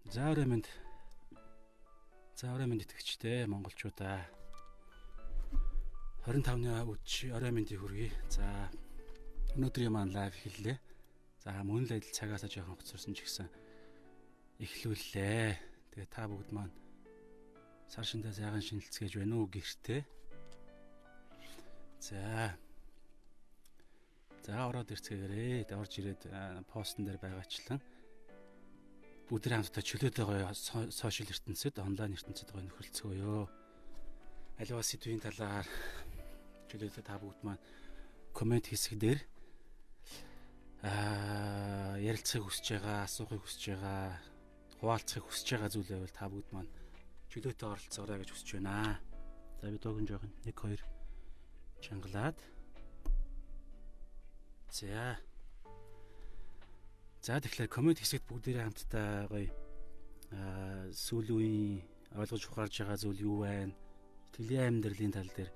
За өрөөмөнд итгэгчтэй монголчуудаа 25-ны орой мэндийг хүргэе. За өнөөдрийн маань лайв эхэллээ. За мөн л адил цагаасаа жоохон хоцорсон ч гэсэн эхлүүллээ. Тэгээ та бүгд маань сар шиндээ сайхан шинэлцгээж байна уу гэртээ. За ороод ирцгээгээрээ. Орж ирээд постн дээр байгаачлан бүгд хамтдаа чөлөөтэй гоё сошиал ертөнцид, онлайн ертөнцид гоё нөхөрлцгөөё. Аливаа сэдвийн талаар чөлөөтэй та бүгд маань комент хэсэг дээр ярилцахыг хүсэж байгаа, асуухыг хүсэж байгаа, хуваалцахыг хүсэж байгаа зүйл байвал та бүгд маань чөлөөтэй оролцоорой гэж хүсэж байна. За би дуугийн жоохон 1 2 чангалаад. За тэгэхээр комент хэсэгт бүгдээрээ хамтдаа гоё сүүлийн ойлгож ухаарж байгаа зүйл юу байна? Итгэлийн амьдралын тал дээр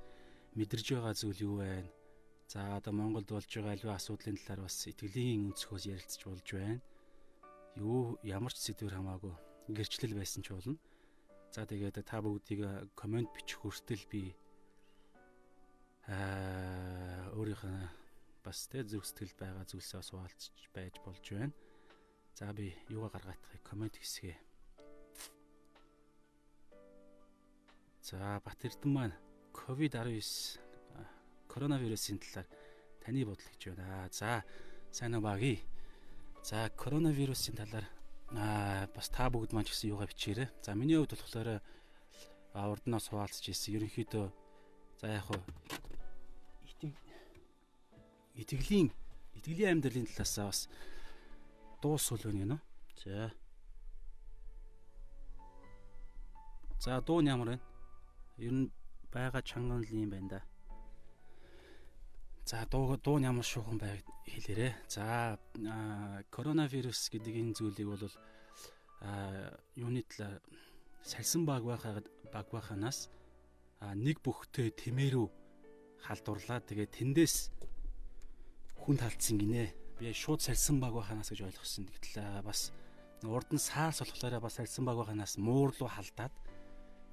мэдэрж байгаа зүйл юу байна? За одоо Монголд болж байгаа аливаа асуудлын талаар бас итгэлийн өнцгөөс ярилцж болж байна. Ямар ч сэдвэр хамаагүй гэрчлэл байсан ч болно. За тэгээд та бүгдийг комент бичих хүртэл би өөрийнхөө бас зөв сэтгэлд байгаа зүйлсээ хуваалцж байж болж байна. За би юугаа гаргаадахыг комент хэсгээ. За Батэрдэн маань COVID-19 коронавирусын талаар таны бодол гэж байна. За сайн уу багий. За коронавирусын талаар бас та бүгд маань ч гэсэн юугаа бичээрэй. За миний хувьд болохоор урднаас хуваалцж ирсэн. Ерөнхийдөө за яг хуу итгэлийн амьдралын талаасаа бас дуусвал байна гэнэ. За дуу нь ямар байна? Ер нь байгаа чанган л юм байна да. За дуу нь ямар шуухан байг хэлээрэй. За коронавирус гэдэг энэ зүйлийг бол юуны талаар салсан баг байханаас нэг бүхтэй тэмээрүү халдварлаа. Тэгээ тэндээс хүн талцсан гинэ. Би шууд салсан баг байханаас гэж ойлгосон. Гэтэл бас урд нь SARS болохоор бас салсан баг байханаас муур руу халдаад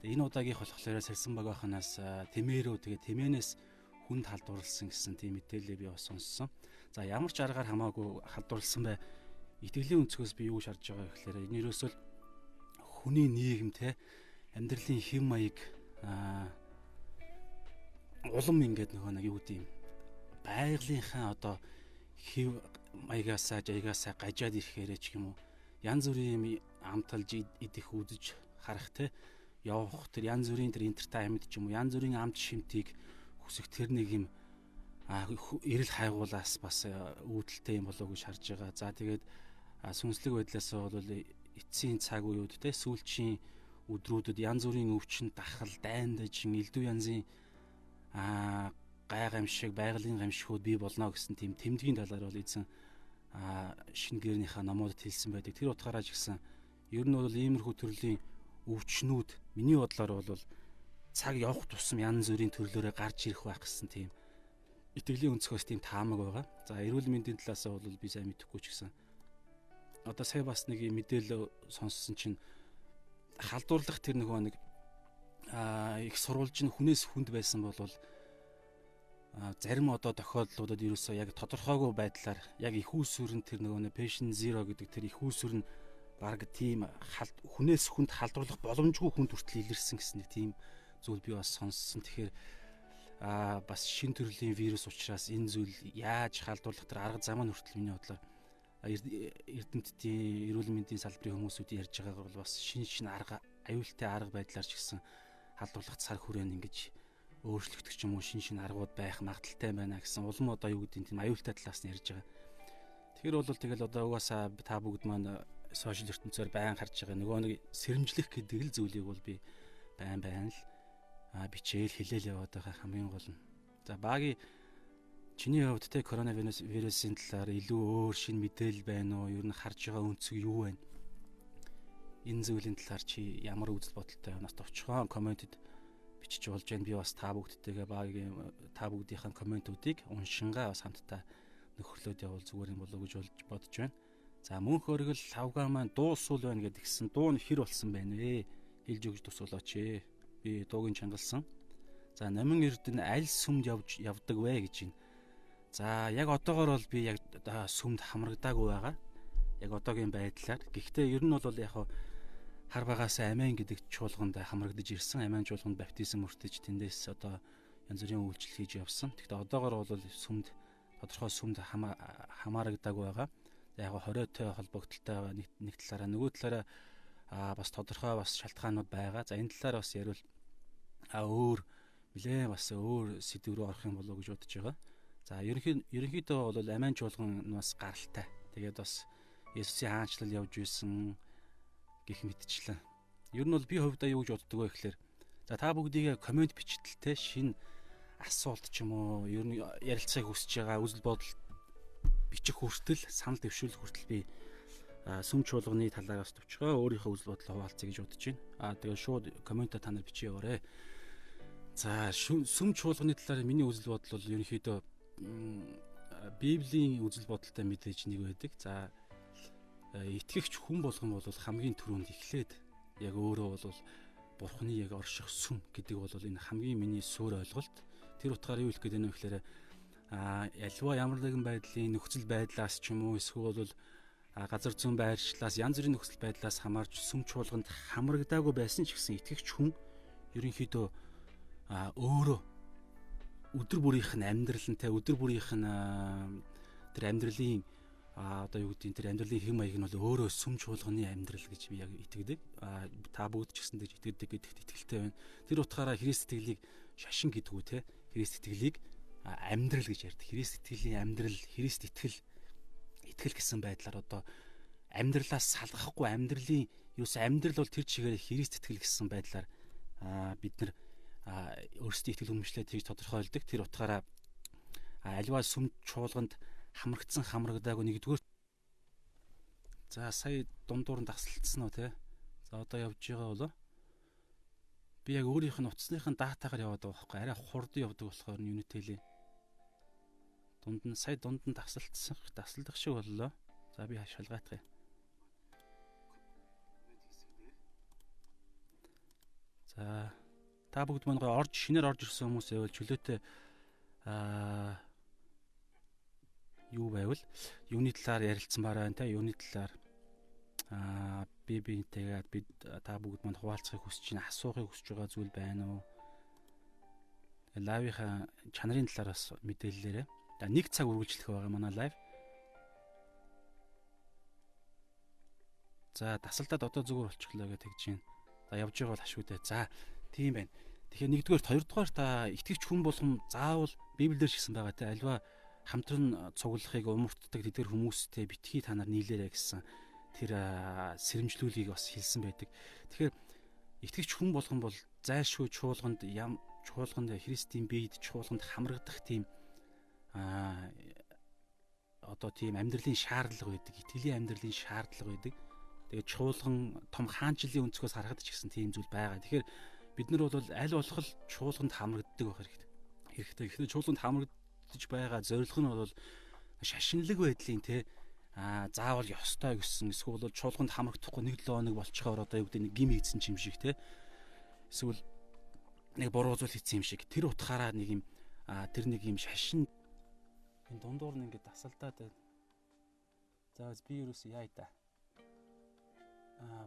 энэ удаагийнх болохоор салсан баг байханаас тэмээрүү тэгээ тэмээнээс хүнд халдварлсан гэсэн тийм мэдээлэл би бас сонссон. За ямар ч аргаар хамаагүй халдварлсан бай. Итгэлийн өнцгөөс би юу шаарж байгаа гэхээр энэ ерөөсөө хүний нийгэм те амьдралын хэм маяг улам ингээд нөгөө нэг юу гэдэм байгалийнхаа одоо хэв маягаасаа жаягаасаа гажаад ирэхээрээ ч юм уу янз бүрийн амталж идэх үзэж харах те явах тэр янз бүрийн тэр энтертайнмент ч юм уу янз бүрийн амт шимтгийг хүсэх тэр нэг юм эрэл хайгуулаас бас үүдэлтэй юм болоо гэж харж байгаа. За тэгээд сүнслэг байдлаас бол эцсийн цаг үеуд те сүүлчийн өдрүүдэд янз бүрийн өвчин дахал дайндажин элдв янзын гай гамшиг, байгалийн гамшигуд бий болно гэсэн тийм тэмдгийн талаар бол эзэн шинэ гэрнийхээ номуудад хэлсэн байдаг. Тэр утгаараа ч гэсэн ер нь бол иймэрхүү төрлийн өвчнүүд миний бодлоор бол цаг явах тусам янз бүрийн төрлөөрөө гарч ирэх байх гэсэн тийм итгэлийн өнцгөөс тийм таамаг байгаа. За эрүүл мэндийн талаас бол би сайн мэдэхгүй ч гэсэн одоо сая бас нэг мэдээлэл сонссон чинь халдварлах тэр нэг их сурвалж нь хүнээс хүнд байсан бол зарим одоо тохиолдлуудад ерөөсөө яг тодорхойгүй байдлаар яг их үүсвэр нь тэр нөгөө patient zero гэдэг тэр их үүсвэр нь баг тийм хүнээс хүнд халдварлах боломжгүй хүнд хүртэл илэрсэн гэсэн нэг тийм зүйл би бас сонссон. Тэгэхээр бас шин төрлийн вирус учраас энэ зүйл яаж халдварлах тэр арга зам нь хүртэл миний бодлоор эрдэмтдийн эрүүл мэндийн салбарын хүмүүсүүд ярьж байгаагаар бол бас шин арга аюултай арга байдлаар ч гэсэн халдварлах цар хүрээн ингэж өөрчлөгдөх ч юм уу шин аргууд байх магадaltaй байна гэсэн улам одоо юу гэдэг тийм аюултай талаас нь ярьж байгаа. Тэгэхээр бол тэгэл одоо угаасаа та бүгд маань сошиал ертөнцөөр байн харж байгаа нөгөө нэг сэрэмжлэх гэдэг л зүйлийг бол би байн л бичээл хэлээл яваад байгаа хамгийн гол нь. За баги чиний хувьд те коронавирусын талаар илүү өөр шин мэдээлэл байна уу? Ер нь харж байгаа өнцөг юу байна? Энэ зүйлийн талаар чи ямар үзэл бодолтой байна? Бас товчхон комментэд бичиж болж байна. Би бас та бүгдтэйгээ багийн та бүгдийнхээ комментүүдийг уншингаа бас хамтдаа нөхөрлөөд явал зүгээр юм болоо гэж бодож байна. За мөнх өргөл лавга маань дуусуул байна гэдгсэн дуу нь хэр болсон байна вэ? Хэлж өгч тусуулаач ээ. Би дуугийн чангалсан. За номин эрдэнэ аль сүмд явдаг вэ гэж байна. За яг одоогоор бол би яг сүмд хамрагдаагүй байгаа. Яг одоогийн байдлаар. Гэхдээ ер нь бол яг хар багаас амин гэдэг чуулганд хамрагдаж ирсэн. Амин чуулганд баптизм өртөж тэндээс одоо янз бүрийн үйлчлэл хийж явсан. Гэхдээ одоогоор бол сүмд тодорхой сүмд хамаарагдаагүй байгаа. Яг хориотой холбогдолтой байгаа нэг талаараа, нөгөө талаараа бас тодорхой бас шалтгаанууд байгаа. За энэ талаар бас ярил өөр нэлээ бас өөр сэдв рүү орох юм болов уу гэж бодож байгаа. За ерөнхийдөө бол амин чуулган бас гаралтай. Тэгээд бас Есүсийн хаанчлал явж исэн гэх мэтчлэн. Ер нь бол би хувьдаа юу гэж боддог вэ гэхээр за та бүгдийг комент бичтэлтэй шинэ асуулт ч юм уу ер нь ярилцахыг хүсэж байгаа үзэл бодол бичих хүртэл санал дэвшүүлэх хүртэл би сүм чуулганы талаар бас төвчгөө өөрийнхөө үзэл бодлоо хуваалцъя гэж бодож байна. Тэгээд шууд комментээр та нар бичиж яваарэ. За сүм чуулганы талаар миний үзэл бодол бол ерөнхийдөө Библийн үзэл бодолтой мэдээж нэг байдаг. За итгэгч хүн болгон бол хамгийн түрүүнд эхлээд яг өөрөө бол Бурхны яг орших сүм гэдэг бол энэ хамгийн миний суур ойлголт. Тэр утгаараа юу хэлэх гээд байна вэ гэхээр альва ямар нэгэн байдлын нөхцөл байдлаас ч юм уу эсвэл бол газар зүйн байршлаас янз бүрийн нөхцөл байдлаас хамаарч сүм чуулганд хамрагдаагүй байсан ч гэсэн итгэгч хүн ерөнхийдөө өөрөө өдөр бүрийнх нь амьдралантай өдөр бүрийнх нь тэр амьдралын одоо юу гэдэг тэр амьдралын хэм маяг нь бол өөрөө сүм чуулганы амьдрал гэж би яг итгэдэг. Та бүгд ч гэсэн тэгж итгэдэг гэдэгт итгэлтэй байна. Тэр утгаараа Христ итгэлийг шашин гэдэг үү те. Христ итгэлийг амьдрал гэж ярьдаг. Христ итгэлийн амьдрал, Христ итгэл гэсэн байдлаар одоо амьдралаас салгахгүй амьдралын юус амьдрал бол тэр чигээр Христ итгэл гэсэн байдлаар бид нар өөрсдийн итгэл үнэмшлээ тэгж тодорхойлдог. Тэр утгаараа аливаа сүм чуулганд хамрагдсан хамрагдаагүй нэгдүгээр. За сая дундуур нь тасалдсан уу те. За одоо явж байгаа болоо. Би яг өөрийнх нь утасныхын датагаар яваад байгаа байхгүй. Арай хурдан явдаг болохоор юуны тэлээ. Дунд нь тасалдах шиг боллоо. За би шалгаатгая. За та бүгд мань гоо шинээр орж ирсэн хүмүүс байвал чөлөөтэй юу байвал юуны талаар ярилцсан байна те. Юуны талаар бинтэйгээд бид та бүгд манд хуваалцахыг хүсэж байна, асуухыг хүсэж байгаа зүйл байна уу? Лайвынхаа чанарын талаар бас мэдээллээрээ. За 1 цаг үргэлжлэх байгаа манай лайв. За тасалдаад одоо зүгээр болчихлоо гэж тэгж байна. За явж байгаа бол ашгүй дээ. За тийм байна. Тэгэхээр нэгдүгээр, хоёрдугаар та итгэвч хүн болгон заавал Библиэр шигсэн байгаа те. Альва хамтран цуглахыг умартдаг тэдгэр хүмүүстэй битгий та нар нийлээрэй гэсэн тэр сэрэмжлүүлгийг бас хэлсэн байдаг. Тэгэхээр итгэвч хүн болгон бол зайлшгүй чуулганд Христийн биед чуулганд хамрагдах тийм одоо тийм амьдралын шаардлага байдаг. Итгэлийн амьдралын шаардлага байдаг. Тэгээд чуулган том хаанчлалын өнцгөөс харахад ч гэсэн тийм зүйл байгаа. Тэгэхээр бид нар бол аль болох чуулганд хамрагддаг байх хэрэгтэй. Гэхдээ чуулганд хамрагдаж байгаа зорилго нь бол шашинлаг байдлын те заавал ёстой гэсэн эсвэл бол чуулганд хамрагдахгүй 1-7 хоног болчихоор одоо юу гэдэг нэг гим хийсэн юм шиг те. Эсвэл нэг буруу зүйл хийсэн юм шиг. Тэр утгаараа нэг юм тэр нэг юм шашин энэ дундуур нь ингээд тасалдаад байна. За би юусэн яа да.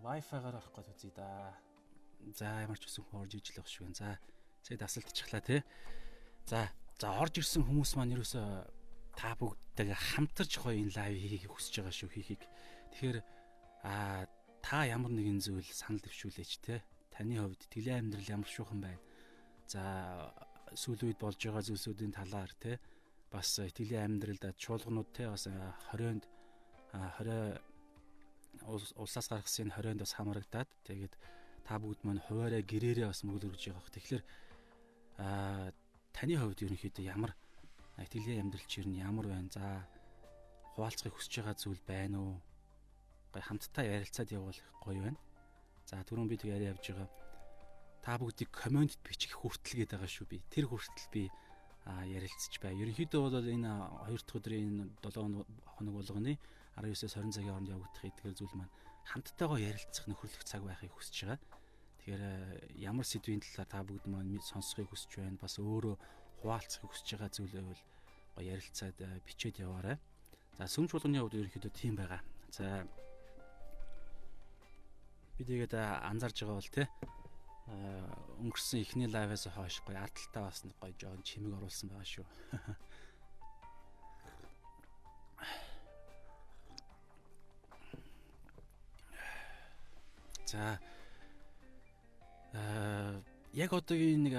Wi-Fi-гаар орох гэж үзье да. За ямар ч үсэн орж ижил байх шүү. За сая тасалдчихлаа те. За орж ирсэн хүмүүс маань ерөөсөө та бүгдтэйгээ хамтарч гоё энэ лайв хийхийг хүсэж байгаа шүү хийхийг. Тэгэхээр та ямар нэгэн зүйл санал дэвшүүлээч те. Таны хувьд итгэлийн амьдрал ямар шуухан байна. За сүүлийн үед болж байгаа зүйлсүүдийн талаар те бас итгэлийн амьдралд чуулганууд те бас 20 улсаас гаргасан 20-нд бас хамрагдаад тэгээд та бүгд маань хуваараа гэрээрээ бас мөглөж байгаа. Тэгэхээр таны хувьд ерөнхийдөө ямар итгэлийн амьдрал чинь ямар байна? За хуваалцахыг хүсэж байгаа зүйл байна уу? Гай хамтдаа ярилцаад явбал гоё байна. За түрүүн би тэг яриа явж байгаа. Та бүгдийг коммент бичих хүртэл гээд байгаа шүү би. Тэр хүртэл би ярилцж бай. Ерөнхийдөө бол энэ 2 дахь өдрийн 7 хоног болгоны 19-с 20 цагийн хооронд явагдах эдгээр зүйл маань хамттайгаа ярилцах нөхөрлөх цаг байхыг хүсэж байгаа. Тэгэхээр ямар сэдвийн талаар та бүгд маань сонсохыг хүсэж байна. Бас өөрөө хуваалцахыг хүсэж байгаа зүйлээ бол гоё ярилцаад бичээд яваарай. За сүмж болгоны хувьд ерөнхийдөө тийм байгаа. За би тэгээд анзаарж байгаа бол тий өнгөрсөн ихний лайваас хойш гоё ардталтаа бас гоё жоон чимэг оруулсан байгаа шүү. За яг одоогийн нэг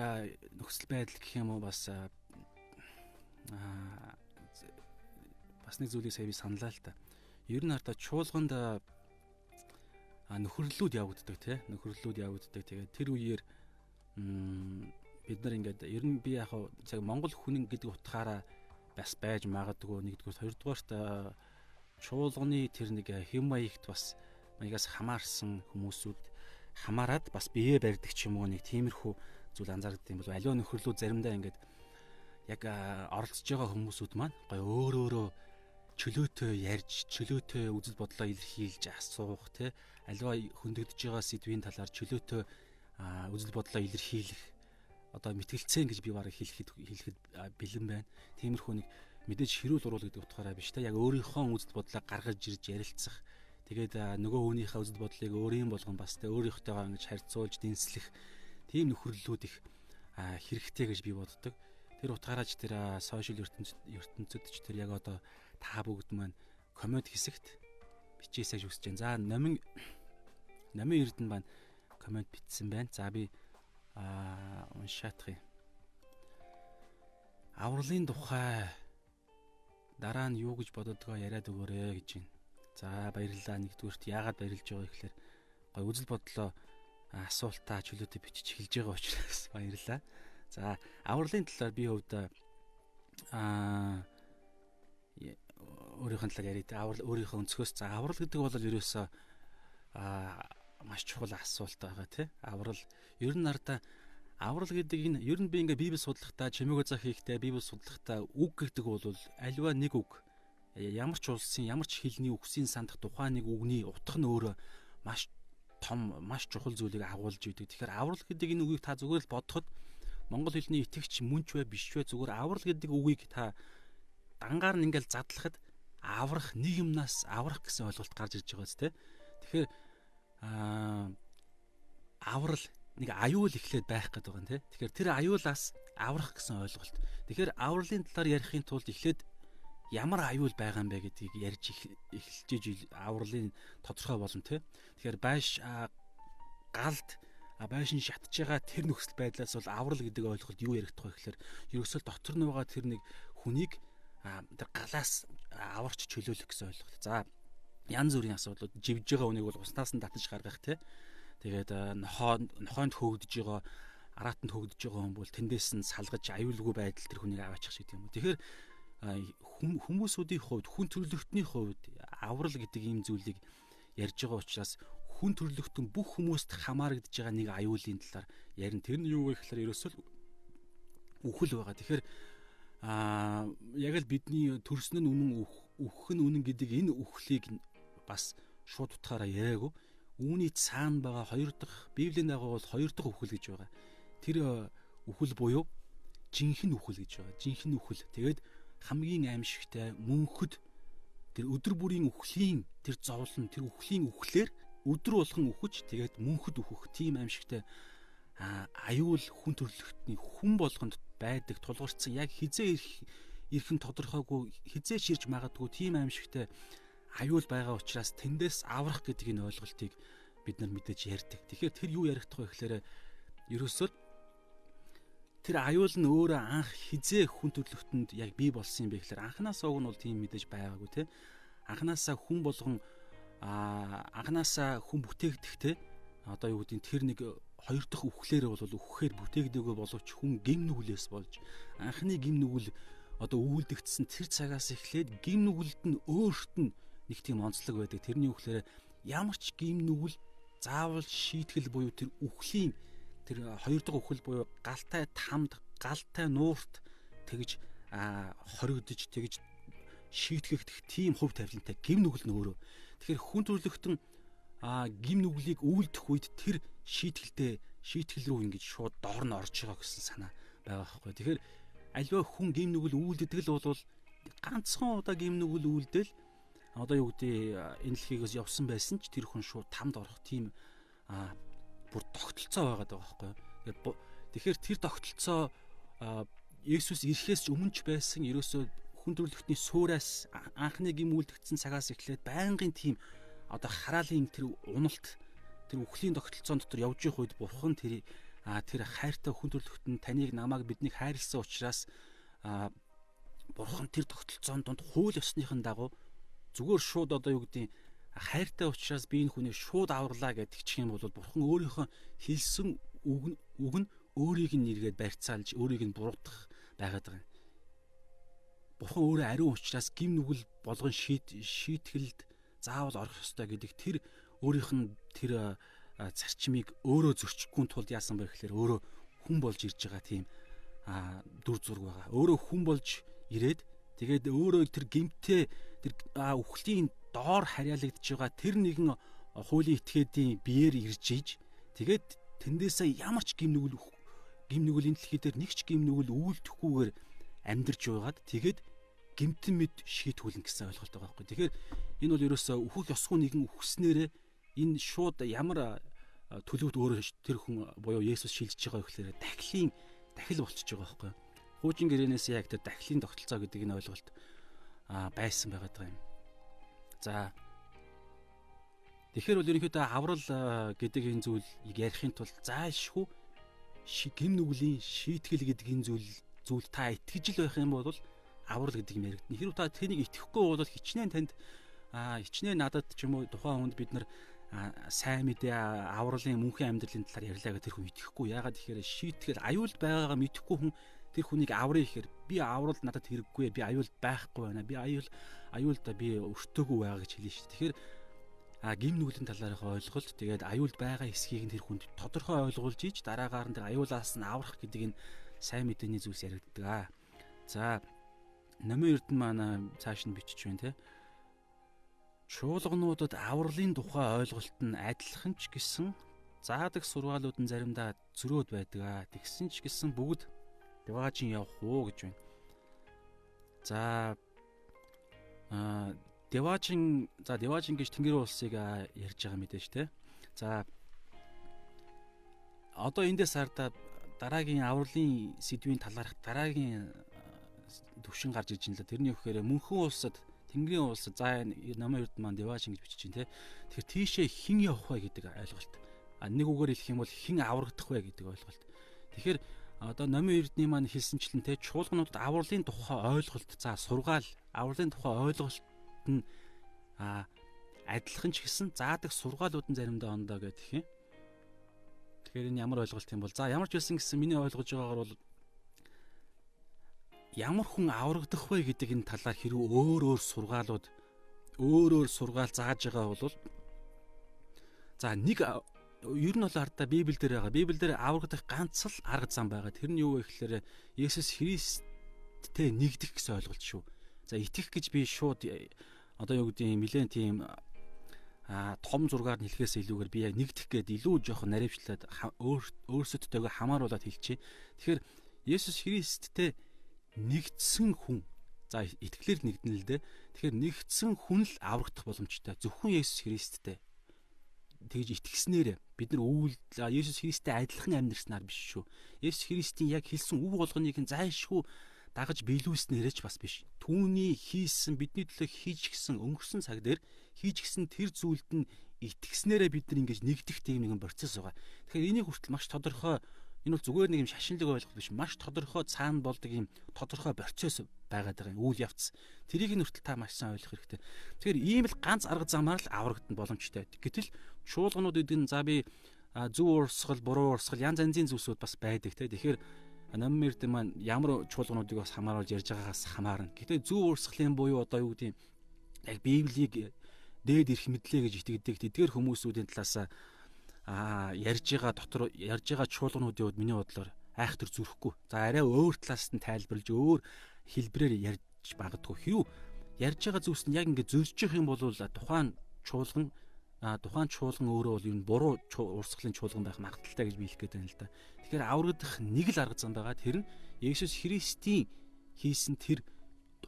нөхцөл байдал гэх юм уу бас нэг зүйлийг сая би саналаа л та. Ер нь хардаа чуулганд нөхөрлөлүүд явагддаг тий. Нөхөрлөлүүд явагддаг. Тэгээд тэр үеэр бид нар ингээд ер нь би яг цаг Монгол хүн гэдэг утгаараа бас байж магадгүй нэгдүгээр хоёрдугаарт чуулганы тэр нэг хэм маягт бас маягаас хамаарсан хүмүүсүүд хамаарад бас бие барьдаг ч юм уу нэг тиймэрхүү зүйл анзаардаг юм бол аливаа нөхөрлүүд заримдаа ингээд яг оролцож байгаа хүмүүсүүд маань гоё өөрөө чөлөөтэй ярьж чөлөөтэй үзэл бодлоо илэрхийлж асуух тий аливаа хөндөгдөж байгаа сэдвийн талаар чөлөөтэй үзэл бодлоо илэрхийлэх одоо мэтгэлцэн гэж би бараг хэлэхэд бэлэн байна. Тиймэрхүү нэг мэдээж хэрүүл уруул гэдэг утгаараа биш та яг өөрийнхөө үзэл бодлоо гаргаж ирж ярилцах. Тэгээд нөгөө хүнийхээ үзэл бодлыг өөрийн болгон бас тэ өөрийнхтэйгээ ингэж харьцуулж дэнслэх тийм нөхөрлөлүүд их хэрэгтэй гэж би боддог. Тэр утгаараа ч тэр сошиал ертөнцид ч тэр яг одоо та бүгд маань коммент хэсэгт бичээсэй гэж хүсэж байна. За номин Эрдэнэ маань коммент бичсэн байна. За би уншаадах юм. Авралын тухай дараа нь юу гэж бододгоо яриад өгөөрэй гэж байна. За баярлалаа. Нэгдүгürt яагаад баярлж байгаа гэхээр гой үзэл бодлоо асуултаа чөлөөтэй бичиж эхэлж байгаа учраас баярлалаа. За авралын талаар би хувьд өөрийнхөө талаар яриад өөрийнхөө өнцгөөс за аврал гэдэг бол ерөөсөө маш чухал асуулт байгаа тий. Аврал ер нь нарда аврал гэдэг энэ ер нь би ингээ Библи судлахдаа чимээгөө зах хийхдээ Библи судлахдаа үг гэдэг бол альва нэг үг ямар ч улсын ямар ч хэлний үгсийн сандах тухайн нэг үгний утга нь өөрөө маш том маш чухал зүйлийг агуулж идэг. Тэгэхээр аврал гэдэг энэ үгийг та зүгээр л бодоход монгол хэлний итгэгч мөнч вэ биш вэ зүгээр аврал гэдэг үгийг та дангаар нь ингээл задлахад аврах нэг юмнаас аврах гэсэн ойлголт гарч ирж байгаа зү тэ. Тэгэхээр аврал нэг аюул эхлээд байх гэдэг байгаа юм тэ. Тэгэхээр тэр аюулаас аврах гэсэн ойлголт. Тэгэхээр авралын талаар ярихын тулд эхлээд ямар аюул байгаа юм бэ гэдгийг ярьж эхэлж авралын тодорхой болно тэ. Тэгэхээр байш галд байшин шатж байгаа тэр нөхцөл байдлаас бол аврал гэдэг ойлголт юу яригдах вэ гэхээр ерөөсөө дотор нь байгаа тэр нэг хүнийг тэр галаас аварч чөлөөлөх гэсэн ойлголт. За янз бүрийн асуудлууд живж байгаа хүнийг бол уснаас нь татаж гаргах те. Тэгээд нохоонд хөөгдөж байгаа араатанд хөөгдөж байгаа хүн бол тэндээс нь салгаж аюулгүй байдал тэр хүнийг аваачих шиг юм. Тэгэхээр хүмүүсүүдийн хувьд хүн төрөлхтний хувьд аврал гэдэг ийм зүйлийг ярьж байгаа учраас хүн төрөлхтөн бүх хүмүүст хамаарагдж байгаа нэг аюулын талаар ярин тэр нь юу вэ гэхээр ерөөсөө үхэл байгаа. Тэгэхээр яг л бидний төрсөн нь үнэн үхэх нь үнэн гэдэг энэ үхлийг бас шууд утгаараа яриаггүй. Үүний цаана байгаа хоёр дахь Библийн дагуу бол хоёр дахь үхэл гэж байгаа. Тэр үхэл буюу жинхэнэ үхэл гэж байгаа. Жинхэнэ үхэл. Тэгээд хамгийн аимшигтай мөнхөд тэр өдөр бүрийн үхлийн тэр зовлон тэр үхлийн үхлээр өдөр болгон үхэж тэгээд мөнхөд үхэх тийм аимшигтай аюул хүн төрлөختний хүн болгонд байдаг тулгарсан яг хизээ ирэх нь тодорхойгүй хизээ ширж магадгүй тийм аимшигтай аюул байгаа учраас тэндээс аврах гэдэг энэ ойлголтыг бид нар мэдээж ярьдаг. Тэгэхээр тэр юу яригдах вэ гэхээр ерөөсөө тэр аюул нь өөрөө анх хизээ хүн төрлөختөнд яг бий болсон юм бэ гэхээр анханасаа уг нь бол тийм мэдээж байгаагүй те. Анханасаа хүн болгон анханасаа хүн бүтээгдэх те. Одоо юу гэдэг тэр нэг хоёр дахь үхлээр бол үхэхээр бүтээгдээгүй боловч хүн гим нүглээс болж анхны гим нүгэл одоо үүлдэгдсэн тэр цагаас эхлээд гим нүгэлд нь өөрт нь нэг тийм онцлог байдаг. Тэрний үхлээр ямар ч гим нүгэл заавал шийтгэл буюу тэр үхлийн тэр хоёр дахь үхэл буюу галтай тамд галтай нуурт тэгж хоригдож тэгж шийтгэх тийм хувь тавилантай гим нүгэл нөөрөө. Тэгэхээр хүн төрлөختөн гим нүглийг үйлдэх үед тэр шийтгэл рүү ингэж шууд доор нь орж байгаа гэсэн санаа байгаа байхгүй. Тэгэхээр аливаа хүн гим нүгэл үйлддэг л бол ганцхан удаа гим нүгэл үйлдэл одоо юу гэдэг энэ дэлхийгээс явсан байсан ч тэр хүн шууд тамд орох тийм бүр тогтолцоо байгаа даа байхгүй. Тэгэхээр тэр тогтолцоо Есүс ирэхээс ч өмнө ч байсан ерөөсөө хүн төрлөختний суураас анхны гим үйлдэгдсэн цагаас эхлээд байнгын тийм одоо хараалын тэр уналт тэр үхлийн тогтолцоон дотор явж явах үед бурхан тэр хайртай хүн төрлөختөнд таныг намайг биднийг хайрлсан учраас бурхан тэр тогтолцоон донд хууль ёсныхын дагуу зүгээр шууд одоо юу гэдэг хайртай учраас би энэ хүнийг шууд авралаа гэдэг чих юм бол бурхан өөрийнхөө хэлсэн үг нь өөрийг нь нэргээд барьцаалж өөрийг нь буруутгах байгаад байгаа юм. Бурхан өөрөө ариун учраас гим нүгэл болгон шийтгэлд заавал орох ёстой гэдэг тэр өөрийнх нь тэр зарчмыг өөрөө зөрчихгүй тулд яасан бэ гэхээр өөрөө хүн болж ирж байгаа тийм дүр зураг байгаа. Өөрөө хүн болж ирээд тэгээд өөрөө тэр гимтээ тэр үхлийн доор харьяалагдж байгаа тэр нэгэн хуулийн этгээдийн биеэр ирж ийж тэгээд тэндээсээ ямар ч гим нүгэл энэ дэлхий дээр нэг ч гим нүгэл үйлдэхгүйгээр амьдарч байгаад тэгээд гимтэн мэд шийтгүүлнэ гэсэн ойлголт байгаа байхгүй. Тэгэхээр энэ бол ерөөсөө үхэх ёсгүй нэгэн үхснээрээ энэ шууд ямар төлөвт өөрөө тэр хүн буюу Есүс шилжиж байгаа гэхээр дахил болчихж байгаа байхгүй. Хуучин гэрээнээс яг тэр дахилын тогтолцоо гэдэг энэ ойлголт байсан байгаад байгаа юм. За тэгэхээр бол ерөнхийдөө аврал гэдэг энэ зүйлийг ярихын тулд заашгүй гим нүглийн шийтгэл гэдэг энэ зүйл та итгэж л байх юм бол аврал гэдэг юм яригдана. Хэрвээ та тэнийг итгэхгүй бол хичнээн надад ч юм уу тухайн хүнд бид нар сайн мэдээ авралын мөнхийн амьдралын талаар ярьлаа гэх тэр хүн итгэхгүй. Яагаад тэгэхээр шийтгэл аюулд байгаагаа мэдэхгүй хүн тэр хүнийг аврыг ихээр би аврал надад хэрэггүй, би аюулд байхгүй байна. Би аюулда би өртөөгүй байгаа гэж хэлнэ шүү. Тэгэхээр гим нүглийн талаарх ойлголт тэгээд аюулд байгаа эсхийг нь тэр хүнд тодорхой ойлгуулж ийж дараагаар нь тэр аюулаас нь аврах гэдэг энэ сайн мэдээний зүйлс яригддаг. За номын эрдэнэ манай цааш нь бичиж байна те. Чуулгануудад авралын тухай ойлголт нь адилхан ч гэсэн заадаг сургаалууд нь заримдаа зөрөөд байдаг. Тэгсэн ч гэсэн бүгд Деважин явах уу гэж байна. За Деважин гэж Тэнгэрийн улсыг ярьж байгаа мэдээж те. За одоо эндээс хардаа дараагийн авралын сэдвийн талаарх дараагийн төвшин гарч иж байна л. Тэрний өгөхээр мөнхөн улсад Тэнгэрийн улсад намын эрдэнэ маань Деважин гэж бичиж байна те. Тэгэхээр тийшээ хэн явах вэ гэдэг ойлголт. Нэг үгээр хэлэх юм бол хэн аврагдах вэ гэдэг ойлголт. Тэгэхээр одоо номын эрдэнэ маань хэлсэнчлэн те чуулгануудад авралын тухай ойлголт сургаал авралын тухай ойлголт нь адилхан ч гэсэн заадаг сургаалууд нь заримдаа ондоо гэдэг юм. Тэгэхээр энэ ямар ойлголт юм бол ямар ч байсан гэсэн миний ойлгож байгаагаар бол ямар хүн аврагдах вэ гэдэг энэ талаар хэрэг өөр сургаал зааж байгаа бол нэг ер нь бол хардаа Библиэл дээр байгаа. Библиэл дээр аврагдах ганц л арга зам байгаа. Тэр нь юу вэ гэхээр Есүс Христтэй нэгдэх гэсэн ойлголт шүү. За итгэх гэж би шууд одоо юу гэдэг юм нэлээд тийм том зургаар нь хэлэхээс илүүгээр би яг нэгдэх гээд илүү жоохон наривчлаад өөрсөдтэйгээ хамааруулаад хэлчихье. Тэгэхээр Есүс Христтэй нэгдсэн хүн итгэлээр нэгдэнэ л дээ. Тэгэхээр нэгдсэн хүн л аврагдах боломжтой. Зөвхөн Есүс Христтэй тэгж итгэснээр бид нар Есүс Христтэй адилхан амьдрснаар биш шүү. Есүс Христийн яг хэлсэн үг болгоныг нь зайлшгүй дагаж биелүүлснээрээ ч бас биш. Түүний хийсэн бидний төлөө хийж гисэн өнгөрсөн цаг дээр хийж гисэн тэр зүйлд нь итгэснээрээ бид нар ингэж нэгдэх тийм нэгэн процесс байгаа. Тэгэхээр энийг хүртэл маш тодорхой энэ бол зүгээр нэг юм шашинлаг ойлголт биш. Маш тодорхой цаана болдог юм тодорхой процесс байгаад байгаа юм. Үйл явц. Тэрийг нь хүртэл та маш сайн ойлгох хэрэгтэй. Тэгэхээр ийм л ганц арга замаар л аврагдана боломжтой. Гэтэл чуулганууд гэдэг нь би зөв урсгал, буруу урсгал янз янзын зүйлсүүд бас байдаг те. Тэгэхээр номын эрдэнэ маань ямар чуулгануудыг бас хамааруулж ярьж байгаагаас хамаарна. Гэтэ зөв урсгалын буюу одоо юу гэдэг юм яг Библийг дээд ирэх мэдлээ гэж итгэдэг тэдгээр хүмүүсүүдийн талаас ярьж байгаа чуулгануудын хувьд миний бодлоор айхтар зүрхгүй. За арай өөр талаас нь тайлбарлаж өөр хэлбэрээр ярьж магадгүй. Хэрв ярьж байгаа зүйлс нь яг ингээд зөрж явах юм бол тухайн чуулган өөрөө бол энэ буруу урсгалын чуулган байх магадaltaй гэж би хэлэх гээд байна л да. Тэгэхээр аврагдах нэг л арга зам байгаа. Тэр нь Есүс Христийн хийсэн тэр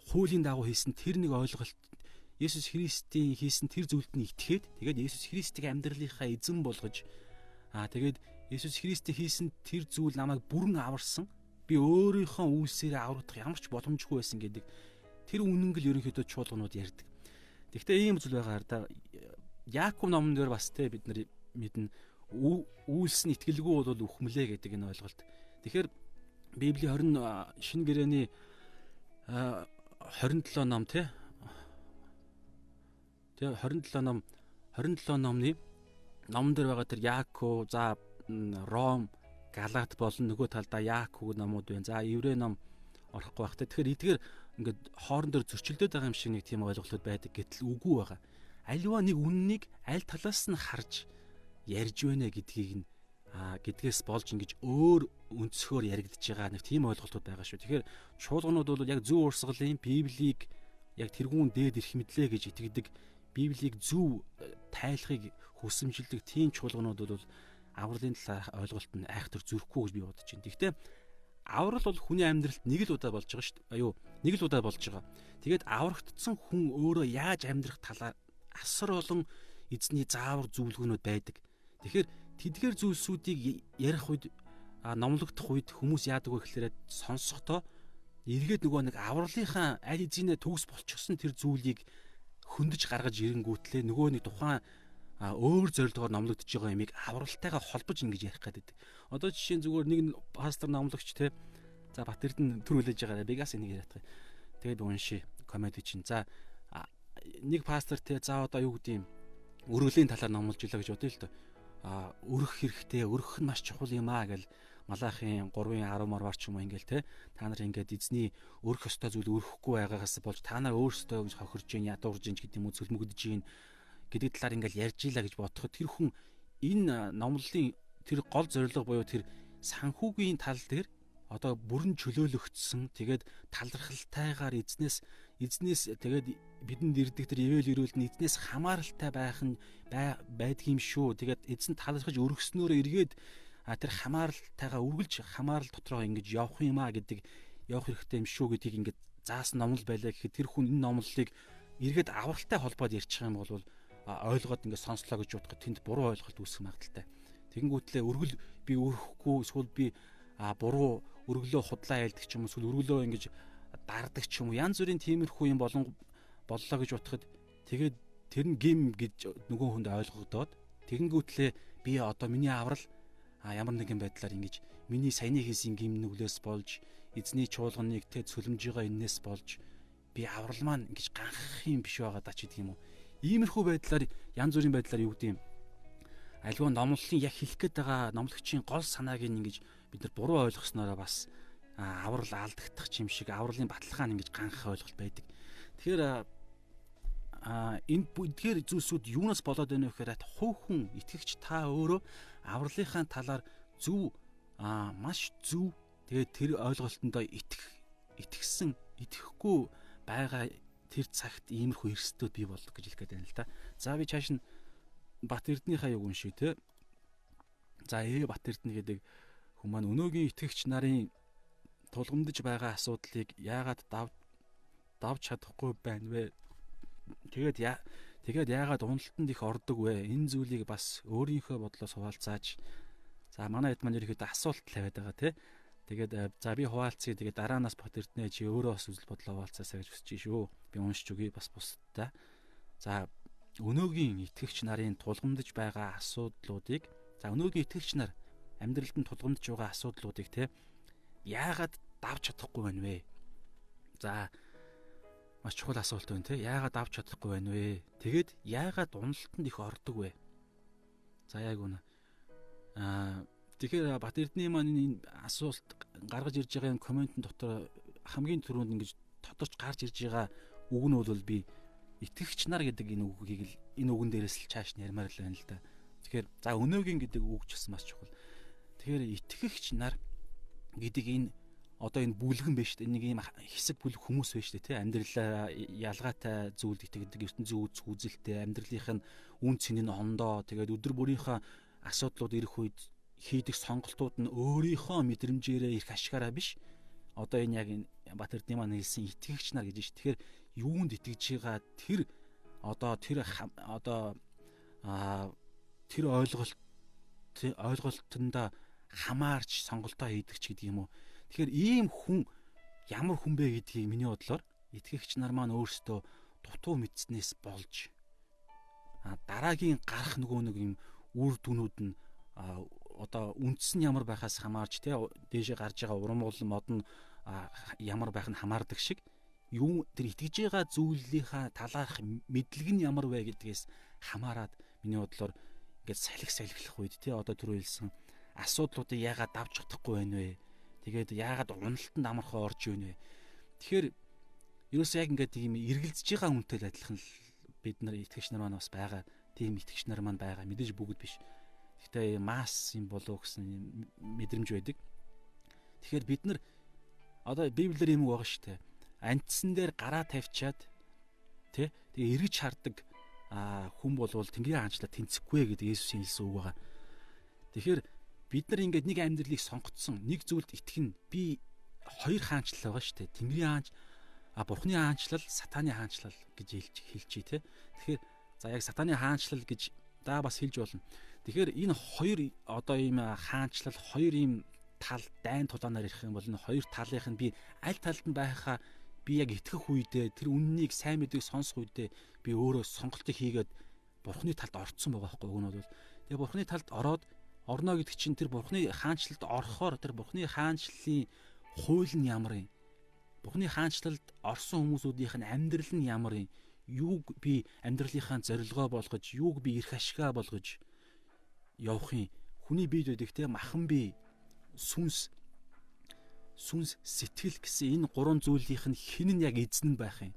хуулийн дагуу хийсэн тэр нэг ойлголт, Есүс Христийн хийсэн тэр зүйлд нь итгээд тэгээд Есүс Христийг амьдралынхаа эзэн болгож тэгээд Есүс Христийн хийсэн тэр зүйл намайг бүрэн аварсан. Би өөрийнхөө үйлсээрээ аврагдах ямар ч боломжгүй байсан гэдэг тэр үнэн гэл ерөнхийдөө чуулганууд ярьдаг. Гэхдээ ийм зүйл байгаа да. Яаков номон дээр бас те бид нар мэднэ үйлс нь итгэлгүй бол үхмэлээ гэдэг энэ ойлголт. Тэгэхээр Библийн шинэ гэрээний 27 ном те 27 номны номон дээр байгаа тэр Яаков, за Ром, Галат болон нөгөө талдаа Яаков номууд байна. За Еврей ном орохгүй байх те. Тэгэхээр эдгээр ингээд хоорон дээр зөрчилдөд байгаа юм шиг нэг тийм ойлголтууд байдаг гэтэл үгүй байгаа. Аливаа нэг үннийг аль талаас нь харж ярьж байна гэдгээс болж ингэж өөр өнцгөр яригдж байгаа нэг тийм ойлголтууд байгаа шүү. Тэгэхээр чуулганууд бол яг зөв урсгалын Библийг яг тэргүүн дээд ирэх мэдлээ гэж итгэдэг, Библийг зөв тайлахыг хүсэмжилдэг тийм чуулганууд бол авралын талаарх ойлголт нь айхтар зүрхгүй гэж би бодож байна. Гэхдээ аврал бол хүний амьдралд нэг л удаа болж байгаа шүү дээ. Нэг л удаа болж байгаа. Тэгээд аврагдсан хүн өөрөө яаж амьдрах талаар асар олон эзний заавар зөвлөгөөнүүд байдаг. Тэгэхээр тэдгээр зүйлсүүдийг ярих үед номлогдох үед хүмүүс яадаг вэ гэхээр сонсохдоо эргээд нөгөө нэг авралынхаа аль эзэнэ төгс болчихсон тэр зүйлийг хөндөж гаргаж ирэнгүүтлээ нөгөө нэг тухайн өөр зорилгоор номлогдож байгаа юмыг авралтайгаа холбож ингэж ярих гэдэг. Одоо жишээ нь зүгээр нэг пастор номлогч те за Бат Эрдэнэ төр хүлээж байгаа Бегас энийг яриад байгаа. Тэгээд унши комеди чинь. За нэг пастор те за одоо юу гэдэг юм өргөлийн талаар номлож илаа гэж бодъё л доо. Өрөх хэрэгтэй, өрөх нь маш чухал юм гэл Малахын 3:10 марвар ч юм уу ингээл те та нар ингээд эзний өрөх ёстой зүйл өрөхгүй байгаагаас болж та нар өөрсдөө хохирж гин ядуурж гин гэдэг юм уу цөлмөгдөж гин гэдэг талаар ингээл ярьж илаа гэж бодоход тэр хүн энэ номлолын тэр гол зорилго буюу тэр санхүүгийн тал дээр одоо бүрэн чөлөөлөгдсөн тэгээд талархалтайгаар эзнээс тэгээд бидэнд ирдэг тэр ивэл ирүүлд нь эзнээс хамааралтай байдаг юм шүү. Тэгээд эзэн талархаж өргөснөөрөө эргээд тэр хамааралтайгаа үргэлж хамаарал дотроо ингэж явах юм гэдэг явах хэрэгтэй юм шүү гэдгийг ингээд заасан номлол байлаа гэхэд тэр хүн энэ номлолыг эргээд авралтай холбоод ярьчих юм бол ойлгоод ингээд сонслоо гэж бодоход тэнд буруу ойлголт үүсэх магадaltaй. Тэгэнгүүтлээ өргөл би өрөхгүй эсвэл би буруу өргөлөө худлаа ялдаг ч юм уу эсвэл өргөлөө ингэж дардаг ч юм уу янз бүрийн тиймэрхүү юм боллоо гэж бодоход тэгээд тэр нь гим гэж нөгөө хүнд ойлгогдоод тэгэнгүүтлээ би одоо миний аврал ямар нэгэн байдлаар ингэж миний саяны хийсэн гим нүглээс болж эзний чуулганыг тэ цөлмж байгаа энэс болж би аврал маань ингэж ганх юм биш байгаа даа ч гэдэг юм уу. Иймэрхүү байдлаар янз бүрийн байдлаар юу гэдэг юм аливаа номлолын яг хэлэх гээд байгаа номлогчийн гол санааг ингэж бид нар буруу ойлгоснороо бас аврал алдагдах юм шиг авралын баталгаа нь ингэж ганх ойлголт байдаг. Тэгэхээр энэ бүдгээр зүйлсүүд юунаас болоод байна вэ гэхээр хувь хүн итгэгч та өөрөө авралынхаа талаар зөв маш зөв тэгээд тэр ойлголтондоо итгэхгүй байгаа тэр цагт иймэрхүү эрсдлүүд бий болдог гэж хэлэх гээд байна л да. За би чааш нь Бат Эрдэнэ хаяг уншия те. За Бат Эрдэнэ гэдэг хүмүүс маань өнөөгийн итгэгч нарын тулгамдж байгаа асуудлыг яагаад давж чадахгүй байна вэ? Тэгээд яагаад уналтанд их ордог вэ? Энэ зүйлийг бас өөрийнхөө бодлоос хуваалцааж. За манай хэд маань ерөөхдөө асуулт тавиад байгаа тий. Тэгээд за би хуваалцъя. Тэгээд дараанаас Бат Эрдэнэ чи өөрөө бас үзэл бодлоо хуваалцаасаа гэж хүсэж шүү. Би уншиж өгье бас бусдаа. За өнөөгийн итгэгч нарын тулгамдж байгаа асуудлуудыг өнөөгийн итгэгч нар амьдралд нь тулгамдж байгаа асуудлуудыг тий яагаад давж чадахгүй байна вэ? За маш чухал асуулт байна те. Яагаад авч чадахгүй байна вэ? Тэгээд яагаад уналтанд их ордог вэ? За яг үнэ. Тэгэхээр Бат Эрдэнэ маань энэ асуулт гаргаж ирж байгаа комментэн дотор хамгийн түрүүнд ингэж тодорч гарч ирж байгаа үг нь бол би итгэгч нар гэдэг энэ үгэн дээрээс л чааш нэрмаар л байна л да. Тэгэхээр за өнөөгийн гэдэг үг ч бас маш чухал. Тэгэхээр итгэгч нар гэдэг энэ одоо энэ бүлгэн биш дээ, нэг ийм хэсэг бүлэг хүмүүс биш дээ, тий, амьдралаа ялгаатай зүйлд итгэдэг, ертөнцийн үзэлтэй, амьдралынх нь үн цэнийн ондоо, тэгээд өдөр бүрийнхээ асуудлууд ирэх үед хийдэг сонголтууд нь өөрийнхөө мэдрэмжээрээ ирэх ашгаараа биш. Одоо энэ яг энэ Батэрдийн маань хэлсэн итгэгч нар гэж байна. Тэгэхээр юунд итгэж байгаа тэр ойлголтонд хамаарч сонголтоо хийдэг ч гэдэг юм уу. Тэгэхээр ийм хүн ямар хүн бэ гэдгийг миний бодлоор итгэгч нар маань өөрсдөө дутуу мэдснээс болж дараагийн гарах нөгөө нэг юм үр дүнүүд нь одоо үндэс нь ямар байхаас хамаарч те дээшээ гарч байгаа урам мод нь ямар байх нь хамаардаг шиг юу тэр итгэж байгаа зүйлийнхаа талаарх мэдлэг нь ямар вэ гэдгээс хамаарад миний бодлоор ингээд салхилах үед те одоо түр хэлсэн асуудлуудыг яагаад давж чадахгүй байна вэ? Тэгээд яагаад уналтанд амархан орж ийнэ вэ? Тэгэхээр ерөөсөө яг ингээд ийм эргэлзэж байгаа хүнтэй л адилхан л бид нар итгэгч нар маань бас байгаа. Тийм итгэгч нар маань байгаа. Мэдээж бүгд биш. Гэхдээ масс юм болов гэсэн мэдрэмж байдаг. Тэгэхээр бид нар одоо Библиэр юм байгаа шүү дээ. Антсан дээр гараа тавьчаад тий тэгээ эргэж хардаг хүн болвол Тэнгэрийн хаанчлал тэнцэхгүй гэдэг Есүсийн хэлсэн үг байгаа. Тэгэхээр бид нар ингээд нэг амьдралыг сонгоцсон, нэг зүйлд итгэнэ. Би хоёр хаанчлал байгаа шүү дээ. Тэнгэрийн хаанч, Бурхны хаанчлал, сатааны хаанчлал гэж хэлчихье тий. Тэгэхээр за яг сатааны хаанчлал гэж бас хэлж болно. Тэгэхээр энэ хоёр одоо ийм хаанчлал, хоёр ийм тал дайн тулаанаар ирэх юм бол энэ хоёр талынх нь би аль талд нь байхаа би яг итгэх үедээ тэр үннийг сайн мэдгийг сонсох үедээ би өөрөө сонголтыг хийгээд Бурхны талд орцсон байгаа байхгүй юу? Тэгээ Бурхны талд орно гэдэг чинь тэр Бурхны хаанчлалд орохоор тэр Бурхны хаанчлалын хууль нь ямар юм? Бурхны хаанчлалд орсон хүмүүсүүдийнх нь амьдрал нь ямар юм? Юуг би амьдралынхаа зорилгоо болгож, юуг би эрх ашгаа болгож явах юм? Хүний биед байдаг те махан бие, сүнс сэтгэл гэсэн энэ гурван зүйлийнх нь хэн нь яг эзэн нь байх юм?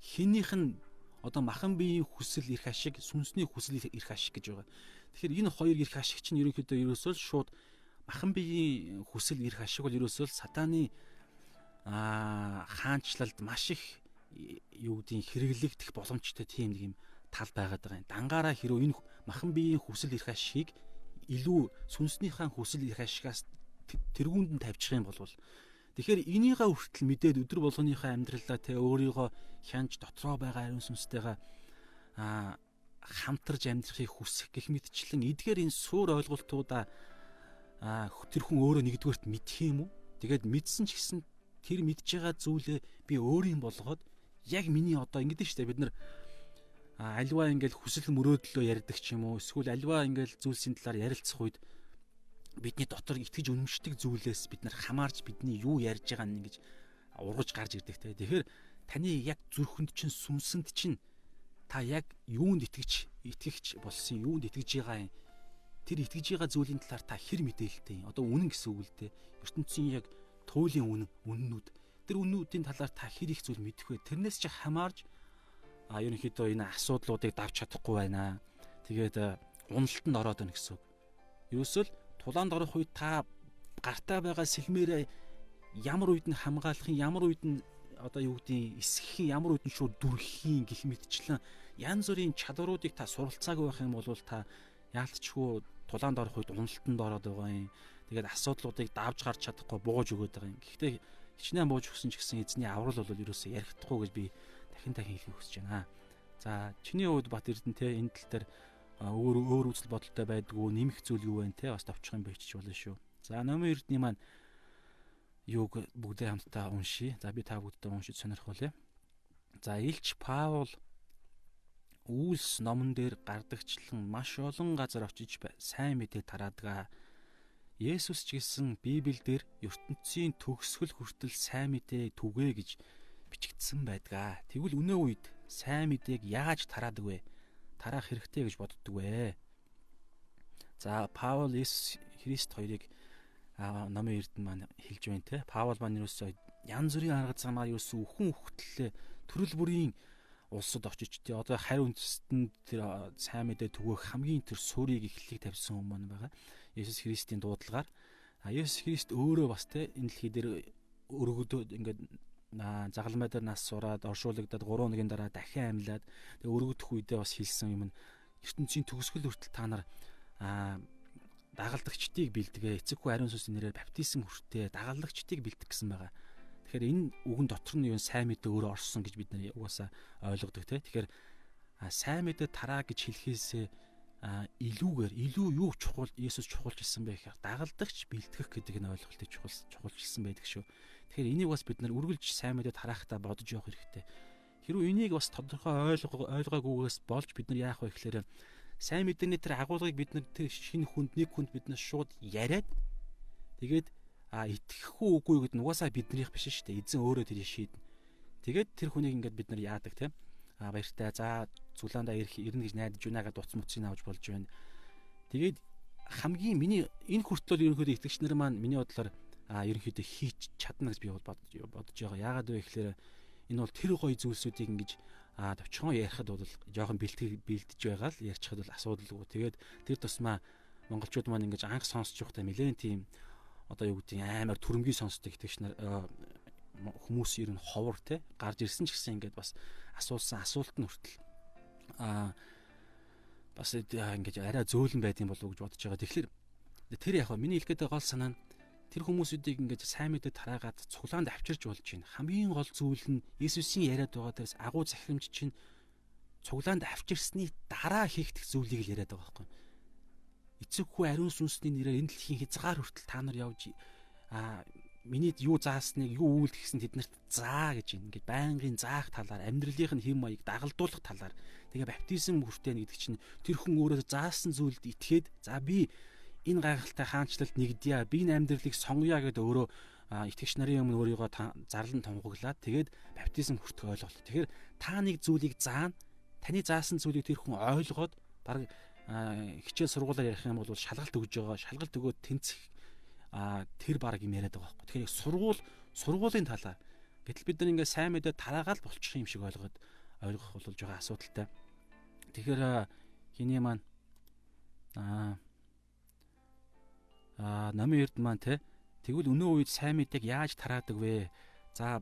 Хэнийх нь одоо махан биеийн хүсэл эрх ашиг, сүнсний хүсэл эрх ашиг гэж байгаа. Тэгэхээр энэ хоёр эрх ашиг чинь ерөөсөө шууд махан биеийн хүсэл эрх ашиг бол ерөөсөө сатааны хаанчлалд маш их юу гэдгийг хэрэглэгдэх боломжтой тийм нэг юм тал байгаад байгаа юм. Дангаараа хэрвээ энэ махан биеийн хүсэл эрх ашигыг илүү сүнснийхээ хүсэл эрх ашигаас тэргүүнд нь тавьчих юм бол тэгэхээр энийгээ хүртэл мэдээд өдөр болгоныхаа амьдралаа те өөрийгөө хянж дотроо байгаа ариун сүнстэйгээ хамтарж амьдрахыг хүсэх гэх мэтчлэн эдгээр энэ суур ойлголтуудаа тэр хүн өөрөө нэгдүгээрт мэдэх юм уу? Тэгээд мэдсэн ч гэсэн тэр мэдж байгаа зүйлээ би өөрийн болгоод яг миний одоо ингэдэж штэ бид нар альва ингээл хүсэл мөрөөдлөө ярьдаг ч юм уу эсвэл альва ингээл зүйлсийн талаар ярилцах үед бидний дотор итгэж үнэмшдэг зүйлээс бид нар хамаарч бидний юу ярьж байгааг нь ингэж ургаж гарч ирдэг те. Тэгэхээр таны яг зүрхэнд чинь сүнсэнд чинь та яг юунд итгэгч болсон юунд итгэж байгаа юм? Тэр итгэж байгаа зүйлийн талаар та хэр мэдээлэлтэй юм? Одоо үнэн гэсэн үг л дээ. ертөнцийн яг туйлын үннүүд. Тэр үннүүдийн талаар та хэр их зүйл мэдэх вэ? Тэрнээс чи хамаарж ерөнхийдөө энэ асуудлуудыг давж чадахгүй байна. Тэгээд уналтанд ороод байна гэсэн үг. Ерөөсөө тулаанд орох үед та гартаа байгаа сэлмээрээ ямар үед нь хамгаалахын, ямар үед нь одоо юу гэдгийг эсэхин, ямар үед нь шууд дүрхийн гэх мэтчлэн янз бүрийн чадваруудыг та суралцаагүй байх юм бол та яалтчгүй тулаанд орох үед уналтанд ороод байгаа юм. Тэгээд асуудлуудыг давж гарч чадахгүй бууж өгöd байгаа юм. Гэхдээ хичнээн бууж өгсөн ч гэсэн эзний аврал бол ерөөсөө ярихдаггүй гэж би дахин хэлхийг хүсэж байна. За чиний хувьд Бат Эрдэнэ те энэ тал дээр өөр үзэл бодолтой байдгүй нэмэх зүйл юу вэ те бас товчхон бичиж болно шүү. За номын Эрдэнэ маань юуг бүгдээ хамтдаа уншия. За би та бүгдээ уншиж сонирхолъё. За Илч Паул Үйлс номон дээр гардагчлан маш олон газар очиж сайн мэдээ тараадаг. Есүс ч гэсэн Библиэлд ертөнцийн төгсгөл хүртэл сайн мэдээ түгээ гэж бичигдсэн байдаг. Тэгвэл өнөө үед сайн мэдээг яаж тараадаг вэ? Тараах хэрэгтэй гэж боддог вэ? За Паул Есүс Христ хоёрыг номын Эрдэнэ маань хэлж байна те. Паул маань юусоо янз бүрийн арга замаар юусэн үхэн хөвтлээ төрөл бүрийн улсад очиж те одоо харь үндэстэнд тэр сайн мэдээ түгэх хамгийн тэр суурийг эхлэлийг тавьсан хүмүүс маань байгаа. Есүс Христийн дуудлагаар Есүс Христ өөрөө бас те энэ дэлхий дээр өргөдөө ингээд загалмай дээр нас сураад оршуулгадаад 3 хоногийн дараа дахин амьлаад тэгээ өргөдөх үедээ бас хэлсэн юм нь ертөнцийн төгсгөл хүртэл та нар дагалдагчдыг бэлтгээ, эцэг хүү ариун сүнсийн нэрээр баптизм хүртээ дагалдагчдыг бэлтгэх гэсэн байгаа. Тэгэхээр энэ үгэн дотор нь юу сайн мэдээ өөрөө орсон гэж бид нар угаасаа ойлгодог те. Тэгэхээр сайн мэдээ тараа гэж хэлхээсээ илүү юу чухал Есүс чухалчилсан бэ гэхээр дагалдагч бэлтгэх гэдэг нь ойлголтыг чухалчилсан байдаг шүү. Тэгэхээр энийг бас бид нар үргэлж сайн мэдээ тараахтаа бодож явах хэрэгтэй. Хэрвээ энийг бас тодорхой ойлгоогүйгээс болж бид нар яах вэ гэхээр сайн мэдээний тэр агуулгыг бид нар тэр шинэ нэг хүнд бид нар шууд яриад тэгээд итгэх үгүй гэдэг нь угаасаа биднийх биш шүү дээ. Эзэн өөрөө тэрийг шийднэ. Тэгээд тэр хүнийг ингээд бид нар яадаг те. Баяртай. За Зүлаандаа ирнэ гэж найдаж байна гэдэг утас мөцийг авч болж байна. Тэгээд хамгийн миний энэ хүртэл ерөнхийдөө итгэгч нар маань миний бодлоор ерөнхийдөө хийч чадна гэж би бодож байгаа. Яагаад вэ гэхээр энэ бол тэр гоё зүйлсүүдийг ингэж товчхон ярихад бол жоохон бэлдэж байгаа л ярьчихад бол асуудалгүй. Тэгээд тэр тусмаа монголчууд маань ингэж анх сонсож байхдаа нэлээд тийм одоо юу гэдэг амар түрэмгий сонсдог итгэгч нар хүмүүс ер нь ховор те гарч ирсэн ч гэсэн ингээд бас асуулсан асуулт нь хүртэл бас ингэж арай зөөлөн байдсан болов уу гэж бодож байгаа. Тэгэхээр тэр яг миний хэлгээд байгаа гол санаа нь тэр хүмүүсүүдийг ингэж сайн мэдээ тараагаад цуглаанд авчирч болж байна. Хамгийн гол зүйл нь Иесусийн яриад байгаа дээрс агуу захирамж чинь цуглаанд авчирсны дараа хийгдэх зүйлийг л яриад байгаа байхгүй. Эцэг хүү ариун сүнсний нэрээр энэ дэлхийн хязгаар хүртэл та нар явж миний юу заасныг юу үйлдэх гэсэн тэднэрт заа гэж ингээд байнгын заах талаар амьдралынх нь хэм маяг дагалдуулах талаар тэгээ баптизм хүртэнэ гэдэг чинь тэр хүн өөрөө заасан зүйлд итгээд за би энэ гайхалтай хаанчлалд нэгдъя би энэ амьдралыг сонгоё гэдээ өөрөө итгэгч нарын өмнө өөрийгөө зарлан тунхаглаад тэгээд баптизм хүртэх ойлголт. Тэгэхээр та нэг зүйлийг заана таны заасан зүйлийг тэр хүн ойлгоод баг хичээл сургуулаар ярих юм бол шалгалт өгж байгаа шалгалт өгөөд тэнцэх тэр баг юм яриад байгаа байхгүй. Тэгэхээр сургуулийн талаар гэтэл бид нар ингээ сайн мэдээ тараагаал болчих юм шиг ойлгох болж байгаа асуудалтай. Тэгэхээр хиний маань намын эрд маань тэгвэл өнөө үед сайн мэдээг яаж тараадаг вэ? За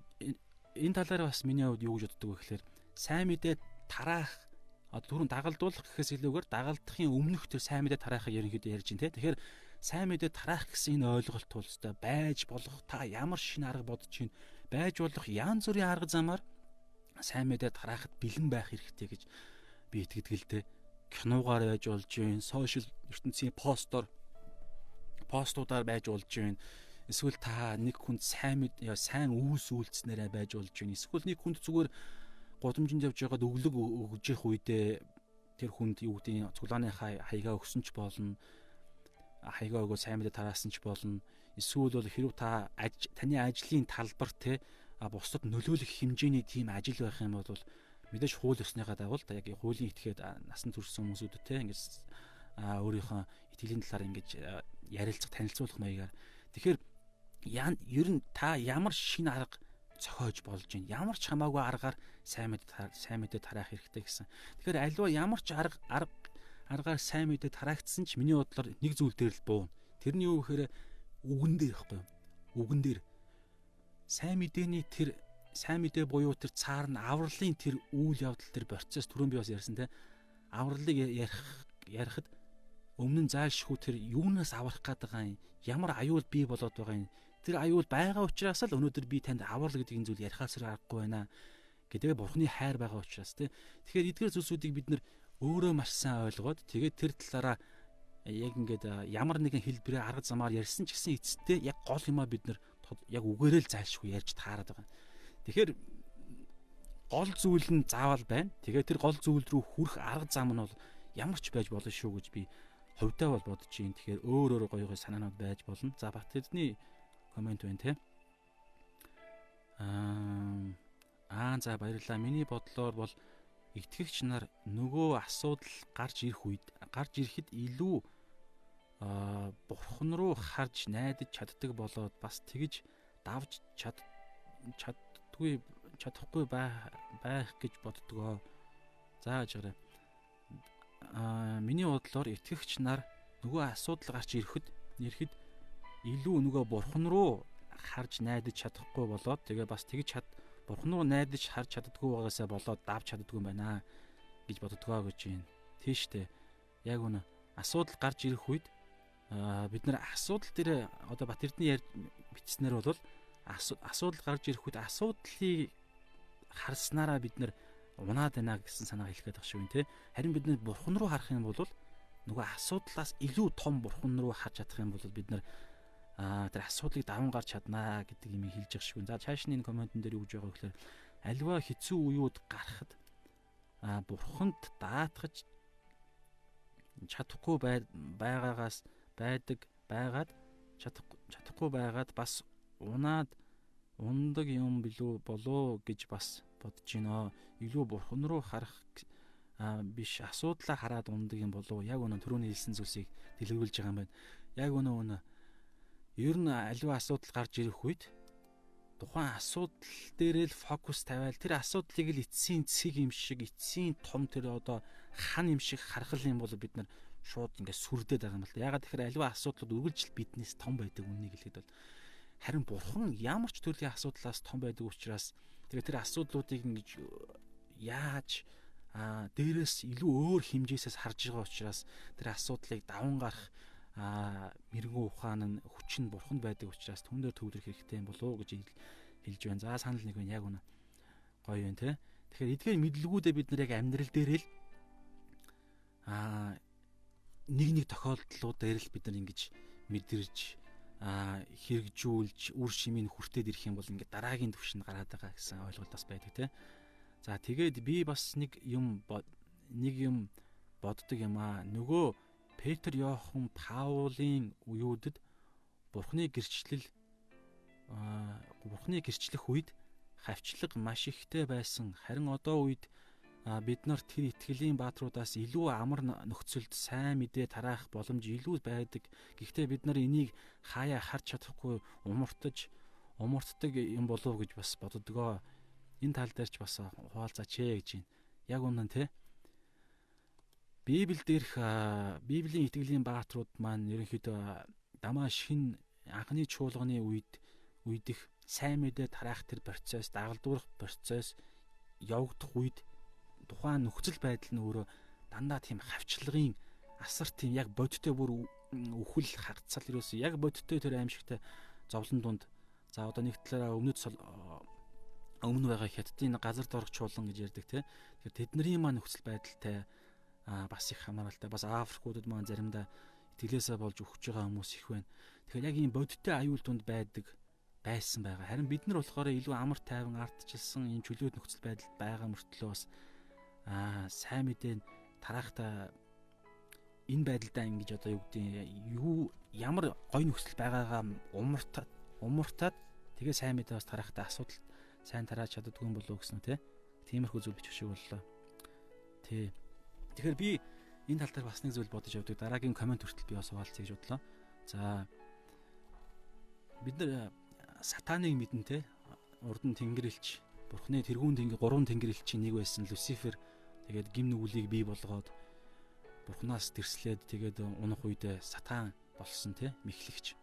энэ талаар бас миний хувьд юу гэж боддог вэ гэхээр сайн мэдээ тараах түрүүн дагалдуулах гэхээс илүүгээр дагалдахын өмнөх тэр сайн мэдээ тараахыг ерөнхийдөө ярьж байна те. Тэгэхээр сайн мэдээ тараах гэсэн энэ ойлголт тулстай байж болох та ямар шинэ арга бодож чинь байж болох янз бүрийн арга замаар сайн мэдээ тараахад бэлэн байх хэрэгтэй гэж би итгэдэг л дээ. Киногаар байж болж байна, сошиал ертөнцийн постуудаар байж болж байна. Эсвэл та нэг хүнд сайн үүс үйлцснээрээ байж болж байна. Эсвэл нэг хүнд зүгээр гудамжинд явж байгаад өглөг өгж явах үедээ тэр хүнд юу гэдэг цуглааны хаягаа өгсөн ч болно. Хаягаа өгөө сайн мэдээ тараасан ч болно. Эсвэл бол хэрв таны ажлын талбар бусдад нөлөөлөх хэмжээний тийм ажил байх юм бол мэдээж хууль ёсныхаа дагуу яг хуулийн этгээд насан турш хүмүүсүүдэд ингэж өөрийнхөө итгэлийн талаар ингэж ярилцах танилцуулах маягаар. Тэгэхээр ер нь та ямар шинэ арга цохиож болж байна. Ямар ч хамаагүй аргаар сайн мэдээ тараах хэрэгтэй гэсэн. Тэгэхээр альва ямар ч аргаар сайн мэдээ тараагдсан ч миний бодлоор нэг зүйл дээр л буу. Тэрний юу гэхээр үгэн дээр ихгүй юу? Үгэн дээр сайн мэдээ буюу тэр цаар нь авралын тэр үйл явдал тэр процесс түрүүн би бас ярьсан те. Авралыг ярихад өмнө нь заашгүй тэр юунаас аврах гээд байгаа юм. Ямар аюул бий болоод байгаа юм. Тэр аюул байгаа учраас л өнөөдөр би танд аврал гэдэг энэ зүйл ярихаас аргагүй байна гэдэг бурхны хайр байгаа учраас тий. Тэгэхээр эдгээр зүйлсүүдийг бид нэр өөрөө маш сайн ойлгоод тэгээд тэр талаараа яг ингээд ямар нэгэн хэлбэрээр арга замаар ярьсан ч гэсэн эцэстээ яг гол юмаа бид нэр яг үгээрээ л зайлшгүй ярьж таарад байгаа. Тэгэхээр гол зүйл нь заавал байна. Тэгээд тэр гол зүйл рүү хүрэх арга зам нь бол ямар ч байж болно шүү гэж би хувьдаа бол бодож юм. Тэгэхээр өөр гоё санаанууд байж болно. За бат тэдний комент байна те. За баярлалаа. Миний бодлоор бол итгэгч нар нөгөө асуудал гарч ирэхэд илүү бурхан руу харж найдаж чаддаг болоод бас тэгж давж чадахгүй байх гэж боддгоо. За жаарай. Миний бодлоор итгэгч нар нөгөө асуудал гарч ирэхэд илүү нөгөө бурхан руу харж найдаж чадахгүй болоод тэгээ бас бурхан руу найдаж харж чаддгүй байгаасаа болоод давж чаддгүй юм байна гэж боддгоо гэж байна. Тийштэй. Яг үнэ асуудал гарч ирэх үед бид нар асуудал дээр одоо Батэрдний бичснээр бол асуудал гарч ирэх үед асуудлыг харснараа бид нар унаад байна гэсэн санааг хэлэх гээд байгаа шүү дээ. Харин бид нар бурхан руу харах юм бол нөгөө асуудлаас илүү том бурхан руу харж чадах юм бол бид нар тэр асуудлыг даван гарч чаднаа гэдэг юм хэлж байгаа шүү. За цаашны энэ комментэн дээр юу гэж байгаа гэхээр альва хэцүү үеуд гарахад бурханд даатгаж чадахгүй байгаагаас чадахгүй байгаад бас ундаг юм билүү болоо гэж бас бодож байна. Илүү бурхан руу харах биш асуудлаа хараад ундаг юм болоо. Яг өнөө түрүүний хэлсэн зүйлсийг дэлгэрүүлж байгаа юм байна. Яг өнөө ер нь аливаа асуудал гарч ирэх үед тухайн асуудал дээр л фокус тавиал тэр асуудлыг л эцсийн цэг юм шиг эцсийн том тэр одоо хан юм шиг харах юм бол бид нар шууд ингээд сүрдээд байгаа юм л да. Ягаад тэгэхээр аливаа асуудлууд үргэлжил биднээс том байдаг үннийг хэлэхэд бол харин бурхан ямар ч төрлийн асуудлаас том байдаг учраас тэгээд тэр асуудлуудыг ингэж яаж дээрээс илүү өөр хэмжээсээс харж байгаа учраас тэр асуудлыг даван гарах мэрэгэн ухаан нь хүч нь бурханд байдаг учраас түн дээр төвлөрөх хэрэгтэй юм болов уу гэж хэлж байна. За санал нэг байна яг үнэ. Гоё юм те. Тэгэхээр эдгээр мэдлгүүдээ бид нар яг амьдрал дээр л нэг тохиолдлууд дээр л бид нар ингэж мэдэрч хэрэгжүүлж үр шимийг хүртээд ирэх юм бол ингээд дараагийн түвшинд гараад байгаа гэсэн ойлголт бас байдаг те. За тэгээд би бас нэг юм боддог юм нөгөө Петр, Иохан, Паулын үеүүдэд бурхны гэрчлэх үед хавчлаг маш ихтэй байсан. Харин одоо үед бид нар тэр итгэлийн баатруудаас илүү амар нөхцөлд сайн мэдээ тараах боломж илүү байдаг. Гэхдээ бид нар энийг хаяа харж чадахгүй умартдаг юм болов гэж бас боддгоо. Энэ тал дээр ч бас хуваалцаач гэж байна. Яг үнэн те. Библийн итгэлийн баатрууд маань ерөнхийдөө дамаа шин анхны чуулганы үедх сайн мэдээ тараах тэр процесс, дагалдуулах процесс явагдах үед тухайн нөхцөл байдал нь өөрөө дандаа тийм хавчлагын асар тийм яг бодиттой бүр үхэл хагцал ерөөсөө яг бодиттой тэр аимшигтай зовлон дунд за одоо нэг талаараа өмнө байгаа хятадын газар дорох чуулган гэж ярьдаг те. Тэгэхээр тэдний маань нөхцөл байдалтай бас их хамааралтай. Бас Африкуудад маань заримдаа итгэлээсээ болж өгч байгаа хүмүүс их байна. Тэгэхээр яг ийм бодиттой аюул тунд байсан байгаа. Харин бид нар болохоор илүү амар тайван ардчилсан ийм чөлөөт нөхцөл байдалд байгаа мөртлөө бас сайн мэдээ тараахта энэ байдалдаа ингэж одоо юу гэдэг ямар гой нөхцөл байгаагаа умартаад тэгээ сайн мэдээ бас тараахта асуудал сайн тарааж чаддгүй юм болов уу гэсэн үү те. Тиймэрхүү зүйл бичих шиг боллоо. Тэгэхээр би энэ тал дээр бас нэг зүйл бодож явдаг. Дараагийн комент хүртэл би бас хуваалцъя гэж бодлоо. За бид нар сатаныг мэднэ те. Урд нь тэнгэрлэгч, бурхны тэргүүн гурван тэнгэрлэгчийн нэг байсан Люцифер тэгээд гим нүглийг бий болгоод бурхнаас тэрслээд тэгээд унах үедээ сатан болсон те, мэхлэгч.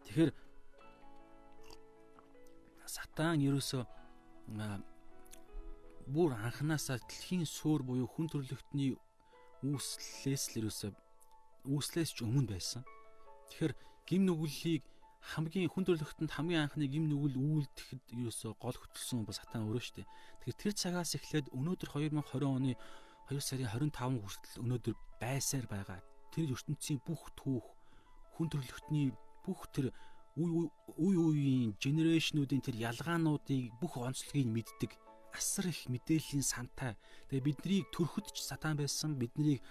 Тэгэхээр сатан ерөөсөө бүр анханасаа дэлхийн суур буюу хүн төрлөختний үүслээс ч өмнө байсан. Тэгэхээр гим нүглийг хүн төрлөختөнд хамгийн анхны гим нүгэл үйлдэхэд ерөөсөө гол хөтлсөн бол сатан өөрөө шүү дээ. Тэгэхээр тэр цагаас эхлээд өнөөдөр 2020 оны 2 сарын 25 хүртэл өнөөдөр байсаар байгаа. Тэр ертөнцийн бүх түүх, хүн төрлөختний бүх тэр үеийн генерашнуудын тэр ялгаануудыг бүх онцлогийг мэддэг. Асар их мэдээллийн сантай. Тэгээ биднийг төрөхөд ч сатан байсан, биднийг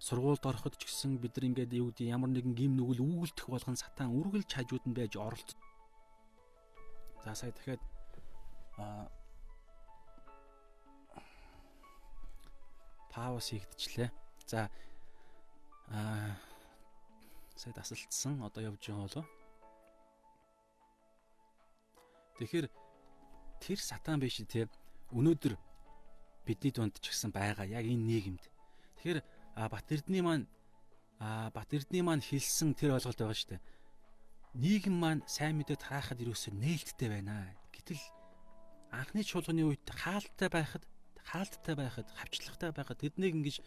сургуульд ороход ч гэсэн бид нар ингээд юу гэдэг ямар нэгэн гим нүгэл үүгэлдэх болгон сатан үргэлж хажууд нь байж оролцдог. За сая дахиад пауз хийгдчихлээ. За сая тасалдсан одоо явж байгаа болов. Тэгэхээр тэр сатан биш тий өнөөдөр бидний дунд ч гэсэн байгаа яг энэ нийгэмд. Тэгэхээр Батэрдний маань хэлсэн тэр ойлголт байгаа шүү дээ. нийгэм маань сайн мэдээ тараахад ерөөсөө нээлттэй байна. Гэтэл анхны чуулганы үед хаалттай байхад, хавчлагтай байхад тэднийг ингэж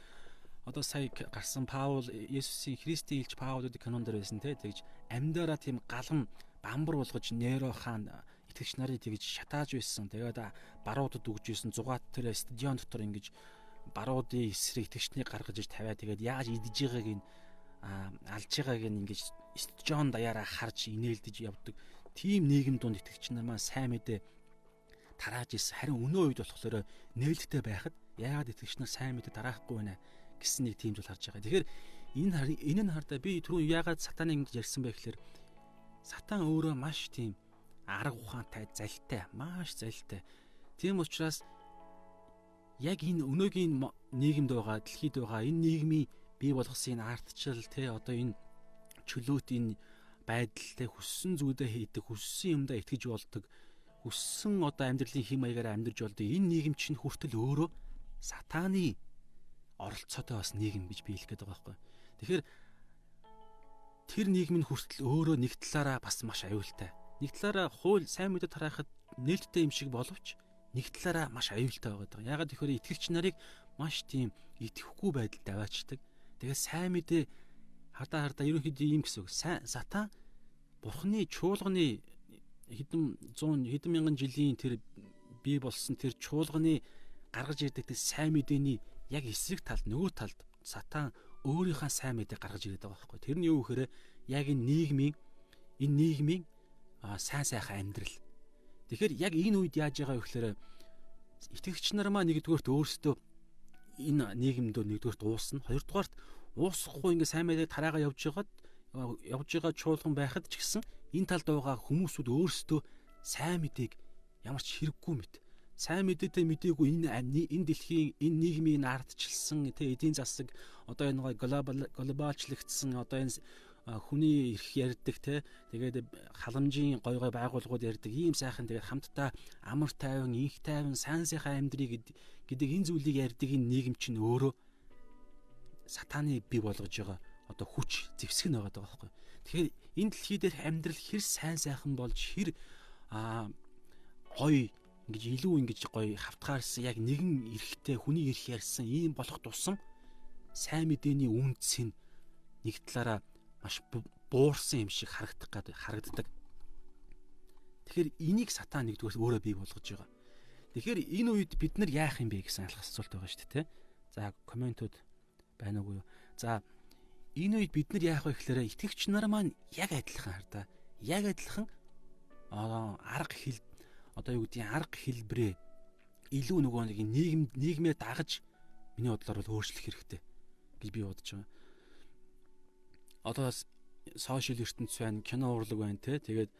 одоо сая гарсан Паул, Есүсийн Христийн илч Паул гэдэг канон дээр байсан тэгж амьдаараа тийм галан бамбар болгож Неро хаан итгэгч нарыг тэгж шатааж байсан. Тэгээд баруудад өгж байсан зугаат тэр стадион дотор ингэж баруудын эсрэг итгэгчнийг гаргаж иж тавиа. Тэгээд яаж идэж байгааг нь алж байгааг нь ингэж стадион даяараа харж инээлдэж явдаг. Тийм нийгэм донд итгэгч нар маань сайн мэдээ тарааж ирсэн. Харин өнөө үед болохоор нээлттэй байхад яагаад итгэгч нар сайн мэдээ тараахгүй байна гэсэн нэг тийм зүйл харж байгаа. Тэгэхээр энэ нь хардаа би түрүү яагаад сатаныг ингэж ярьсан бэ гэхээр сатан өөрөө маш тийм арга ухаантай, залтай, маш залтай. Тийм учраас яг энэ өнөөгийн нийгэмд байгаа, дэлхийд байгаа энэ нийгмийн бий болгосон энэ ардчил одоо энэ чөлөөт энэ байдалтай хүссэн зүйлдээ хийдэг, хүссэн юмдаа итгэж болдог, хүссэн одоо амьдралын хэм маягаар амьдарч болдог энэ нийгэм чинь хүртэл өөрөө сатаны оролцоотой бас нийгэм гэж биелэх гээд байгаа байхгүй. Тэгэхээр тэр нийгэм нь хүртэл өөрөө нэг талаараа бас маш аюултай. Нэг талаараа хууль сайн мэдээ тараахад нээлттэй юм шиг боловч нэг талаараа маш аюултай байгаа. Ягаад гэхээр итгэгч нарыг маш тийм итгэхгүй байдалд аваачдаг. Тэгээд сайн мэдээ хардаа ерөнхийдөө ийм гэсэн үг. Сатан Бурхны чуулганы хэдэн мянган жилийн тэр бий болсон тэр чуулганы гаргаж ирдэг тэр сайн мэдээний яг эсрэг талд нөгөө талд сатан өөрийнхөө сайн мэдээ гаргаж ирээд байгаа байхгүй. Тэр нь юу гэхээр яг энэ нийгмийн сайн сайхан амьдрал. Тэгэхээр яг энэ үед яаж байгаа вэ гэхээр итгэгч нар маа нэгдүгээрт өөрсдөө энэ нийгэмдөө нэгдүгээрт уусна. Хоёрдугаарт уусахгүй ингээ сайн мэдээ тараага явж байгаа чуулган байхад ч гэсэн энэ талд байгаа хүмүүсүүд өөрсдөө сайн мэдээг ямар ч хэрэггүй мэт. Сайн мэдээтэй мдээгүй энэ дэлхийн энэ нийгмийн ардчилсан эдийн засаг одоо энэ глобалчлагдсан одоо энэ хүний эрх ярьдаг тэгээд халамжийн гой байгууллагууд ярьдаг ийм сайхан тэгээд хамтдаа амар тайван, инх тайван, сайн сайхан амьдрий гэдэг энэ зүйлийг ярьдаг энэ нийгэм чинь өөрөө сатаны бий болгож байгаа одоо хүч зэвсэг нь байгаа байхгүй. Тэгэхээр энэ дэлхий дээр амьдрал хэр сайн сайхан болж хэр гой ингэж илүү ингэж гоё хавтгаарсан яг нэгэн эрэхтэй хүний эрх ярьсан ийм болох тусам сайн мэдээний үндэс нь нэг талаараа маш буурсан юм шиг харагддаг. Тэгэхээр энийг сатан нэгдүгээр өөрөө бий болгож байгаа. Тэгэхээр энэ үед бид нар яах юм бэ гэсэн асуулт байгаа шүү дээ. За комментууд байна уугүй юу? За энэ үед бид нар яах вэ гэхээр итгэгч нар маань яг адилхан хардаа. Яг адилхан арга хэл одоо юу гэдгийг арга хэлбэрээ илүү нөгөө нэг нийгмээ дагаж миний бодлоор бол өөрчлөх хэрэгтэй гэж би бодож байгаа. Одоо сошиал ертөнц байна, кино урлаг байна тэгээд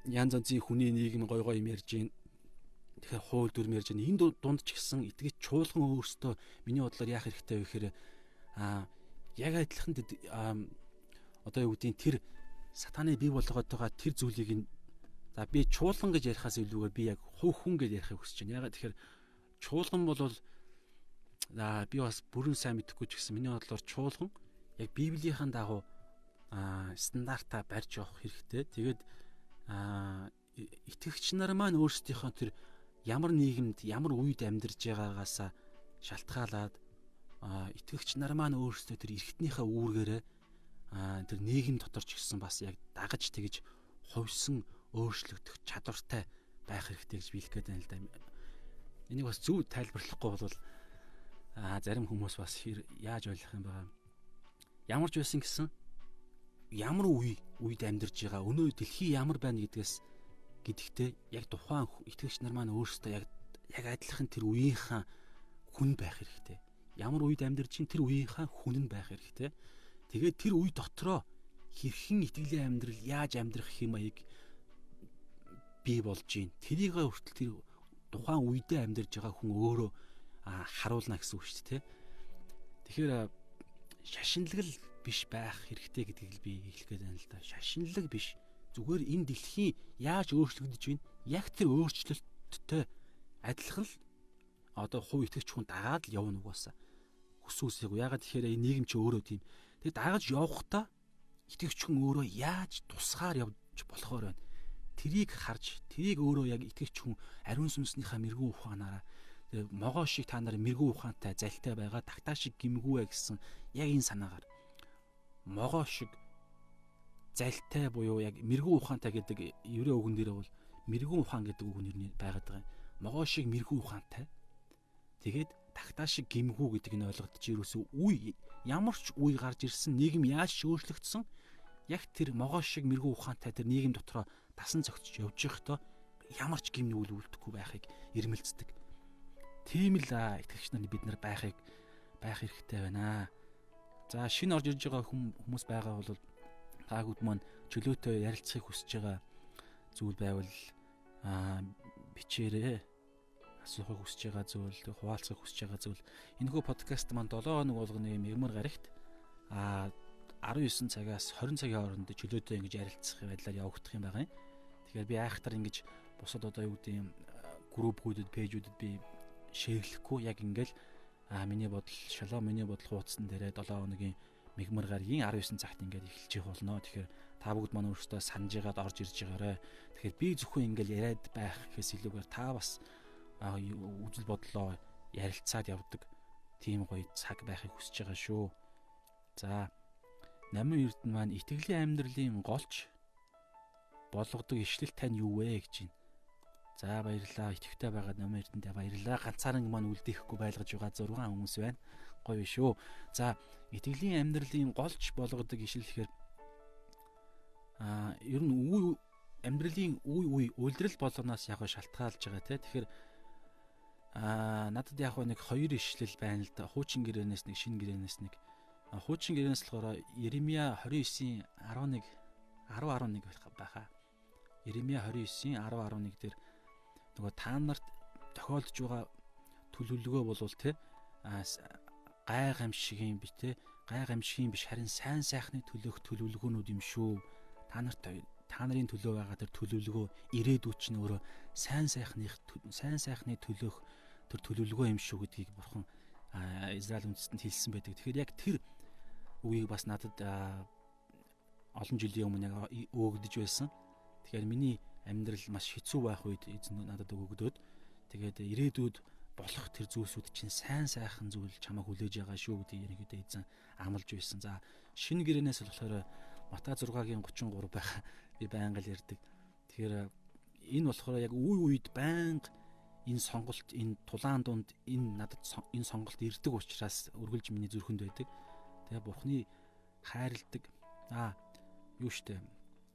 янз янзын хүний нийгэм гой гой юм ярьж гин. Тэгэхээр хууль дүрм ярьж гин. Энэ дунд ч гэсэн итгэж чуулган өөрсдөө миний бодлоор яах хэрэгтэй вэ гэхээр яг адилхан одоо юу гэдгийг тэр сатаны бий болгоод байгаа тэр зүйлийг за би чуулган гэж ярихаас илүүгээр би яг хувь хүн гэж ярихыг хүсэж байна. Ягаад тэгэхээр чуулган бол би бас бүрэн сайн мэдэхгүй ч гэсэн миний бодлоор чуулган яг Библийн дагуу стандартаа барьж явах хэрэгтэй. Тэгээд итгэгч нар маань өөрсдийнхөө тэр ямар нийгэмд ямар үед амьдарч байгаагаас шалтгаалаад итгэгч нар маань өөрсдөө тэр эрхтнийхээ үүргээрээ тэр нийгэм дотор ч гэсэн бас яг дагаж тэгж хувьсан өөрчлөгдөх чадвартай байх хэрэгтэй гэж биелэх гээд байна л да. Энийг бас зөв тайлбарлахгүй бол зарим хүмүүс бас яаж ойлгох юм бэ? Ямар ч байсан гэсэн ямар үед амьдарч байгаа өнөө дэлхий ямар байна гэдэгтээ яг тухайн итгэгч нар маань өөрсдөө яг адилхан тэр үеийнхаа хүн байх хэрэгтэй. Ямар үед амьдарч чинь тэр үеийнхаа хүн нь байх хэрэгтэй. Тэгээд тэр үе дотроо хэрхэн итгэлийн амьдрал яаж амьдрах юм аяг бий болж гин. Тэрийг хүртэл тэр тухайн үедээ амьдарч байгаа хүн өөрөө харуулна гэсэн үг шүү дээ. Тэгэхээр шашинлаг биш байх хэрэгтэй гэдгийг би хэлэх гээд байна л да. Шашинлаг биш. Зүгээр энэ дэлхий яаж өөрчлөгдөж байна? Яг тэр өөрчлөлттэй адилхан л одоо хувь итгэгч хүн дагаад л явна угаасаа. Хүсүүсэйг. Ягаад тэгэхээр энэ нийгэм чи өөрөө тийм. Тэгээд дагаж явахдаа итгэгч хүн өөрөө яаж тусгаар явж болохоор байна. Тэрийг харж, тэрийг өөрөө яг итгэгч хүн ариун сүнснийхаа мэрэгүү ухаанаараа могоо шиг та нар мэрэгүү ухаантай залтай байгаа, тагтаа шиг гимгүүэ гэсэн яг энэ санаагаар могоо шиг залтай буюу яг мэрэгүү ухаантай гэдэг еврей үгэн дээр бол мэрэгүү ухаан гэдэг үг нэр байгаад байгаа юм. Могоо шиг мэрэгүү ухаантай. Тэгээд тагтаа шиг гимгүү гэдэг нь ойлгогдож ерөөсөө үе ямар ч үе гарч ирсэн нийгэм яаж өөрчлөгдсөн яг тэр могоо шиг мэрэгүү ухаантай тэр нийгэм дотроо тасан зогсож явж байхдаа ямар ч гим нүгэл үлдэхгүй байхыг ирмэлцдэг. Тийм л итгэгч нарны бид нар байх хэрэгтэй байна. За шинэ орж ирж байгаа хүмүүс байгаа бол таагууд маань чөлөөтэй ярилцахыг хүсэж байгаа зүйл байвал бичээрэй. Асуухыг хүсэж байгаа зүйл, хуваалцахыг хүсэж байгаа зүйл. Энэхүү подкаст маань 7 хоног болгоны мягмар гарагт 19 цагаас 20 цагийн хооронд чөлөөтэй ингэж ярилцах байдлаар явагдах юм байгаа юм. Тэгэхээр би айхтар ингэж бусад одоо юу гэдэг юм группүүдэд, пэйжүүдэд би шеэрлэхгүй яг ингээл миний бодол, шалаа миний бодол хуудсан дээрээ 7 хоногийн мягмар гарагийн 19 цагт ингээд эхэлж болно. Тэгэхээр та бүгд маань өөрсдөө санаж ягаад орж ирж байгаарэ. Тэгэхээр би зөвхөн ингээл яриад байх гэхээс илүүгээр та бас үзэл бодлоо ярилцаад явдаг тийм гоё цаг байхыг хүсэж байгаа шүү. За Намын Эрдэнэ маань итгэлийн амьдралын голч болгодог ишлэл тань юу вэ гэж байна. За баярлалаа. Итгэвтэй байгаа Намын Эрдэнэд баярлалаа. Ганцаараа маань үлдээхгүй байлгаж байгаа 6 хүмүүс байна. Гоё шүү. За итгэлийн амьдралын голч болгодог ишлэл гэхээр ер нь амьдралын үе үйлдэл болгоноос яг шалтгаалж байгаа те. Тэгэхээр надад яг нэг хоёр ишлэл байна л да. Хуучин гэрээнээс нэг, шинэ гэрээнээс нэг. Хуучин гэрээнээс болохоор Иремья 29:11 10:11 байхаа. Иремья 29:10-11 дээр нөгөө та нарт тохиолдож байгаа төлөвлөгөө болвол те гай гамшигын би те гай гамшигын биш харин сайн сайхны төлөөх төлөвлөгөөнүүд юм шүү. Та нарын төлөө байгаа тэр төлөвлөгөө ирээдүйд ч нөөрэ сайн сайхны төлөөх тэр төлөвлөгөө юм шүү гэдгийг бурхан Израиль үндэстэнд хэлсэн байдаг. Тэгэхээр яг тэр үгийг бас надад олон жилийн өмнө яг өгөгдөж байсан. Тэгэхээр миний амьдрал маш хэцүү байх үед эзэн надад өгөгдөөд тэгээд ирээдүйд болох тэр зүйлсүүд чинь сайн сайхан зүйл чамайг хүлээж байгаа шүү гэдгийг ерөнхийдөө эзэн амлаж байсан. За шинэ гэрээнээс болохоор Матай 6-гийн 33 байхаа би байнга л ярьдаг. Тэгэхээр энэ болохоор яг үе үед байнга энэ сонголт, энэ тулаан дунд энэ сонголт ирдэг учраас үргэлж миний зүрхэнд байдаг. Тэгээ Бурхны хайрладаг юу штэ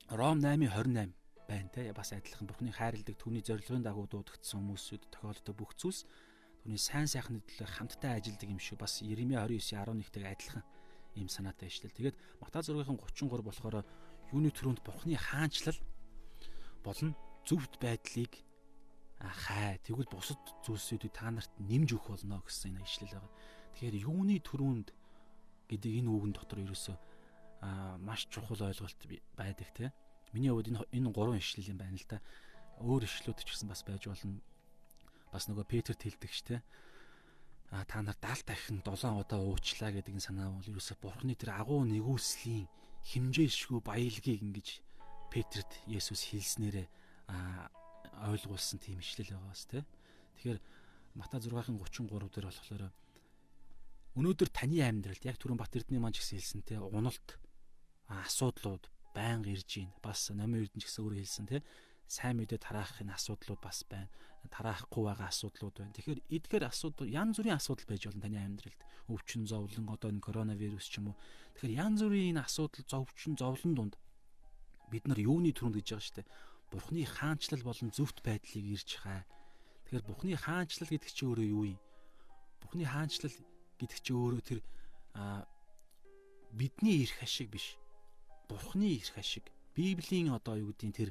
Ром 8:28 байна те бас адилхан Бурхны хайрладаг түүний зорилгын дагуу дуудагдсан хүмүүсүүд тохиолддог бүх зүйлс түүний сайн сайхны төлөө хамтдаа ажилладаг юм шүү. Бас Иремья 29:11-тэй адилхан ийм санаатай ишлэл. Тэгээд Матай 6-гийн 33 болохоор юуны төрөнд Бурхны хаанчлал болон зөвхт байдлыг хай. Тэгвэл бусад зүйлсүүдийг та нарт нэмж өгөх болно гэсэн энэ ишлэл байгаа. Тэгэхээр юуны төрөнд гэдэг энэ үгэн дотор ерөөсөө маш чухал ойлголт байдаг те. Миний хувьд энэ гурван ишлэл юм байна л да. Өөр ишлүүд ч гэсэн бас байж болно. Бас нөгөө Петрт хэлдэг ч те. Та нар 70 дахин 7 удаа уучлаа гэдэг энэ санаа бол ерөөсөө Бурхны тэр агуу нэгүслийн хэмжээшгүй баялагийг ингэж Петрт Есүс хэлснээрээ ойлгуулсан тийм ишлэл байгаа бас те. Тэгэхээр Матай 6-гийн 33 дээр болохоор өнөөдөр таны амьдралд яг түрүүн Бат-Эрдэнэ маань ч гэсэн хэлсэн те уналт асуудлууд байнга ирж байна. Бас Намын Эрдэнэ ч гэсэн өөрөө хэлсэн те сайн мэдээ тараахын асуудлууд бас байна. Тараахгүй байгаа асуудлууд байна. Тэгэхээр эдгээр асуудал янз бүрийн асуудал байж болно таны амьдралд. Өвчин зовлон одоо энэ коронавирус ч юм уу. Тэгэхээр янз бүрийн энэ асуудал зовчин зовлон дунд бид нар юуны төрөнд гэж байгаа штэ. Бурхны хаанчлал болон зөвхт байдлыг ирж хаа. Тэгэхээр Бурхны хаанчлал гэдэг чинь өөрөө юу юм? Бурхны хаанчлал гэдэг чинь өөрөө тэр бидний эрх ашиг биш. Бурхны эрх ашиг. Библийн одоо юу гэдгийг тэр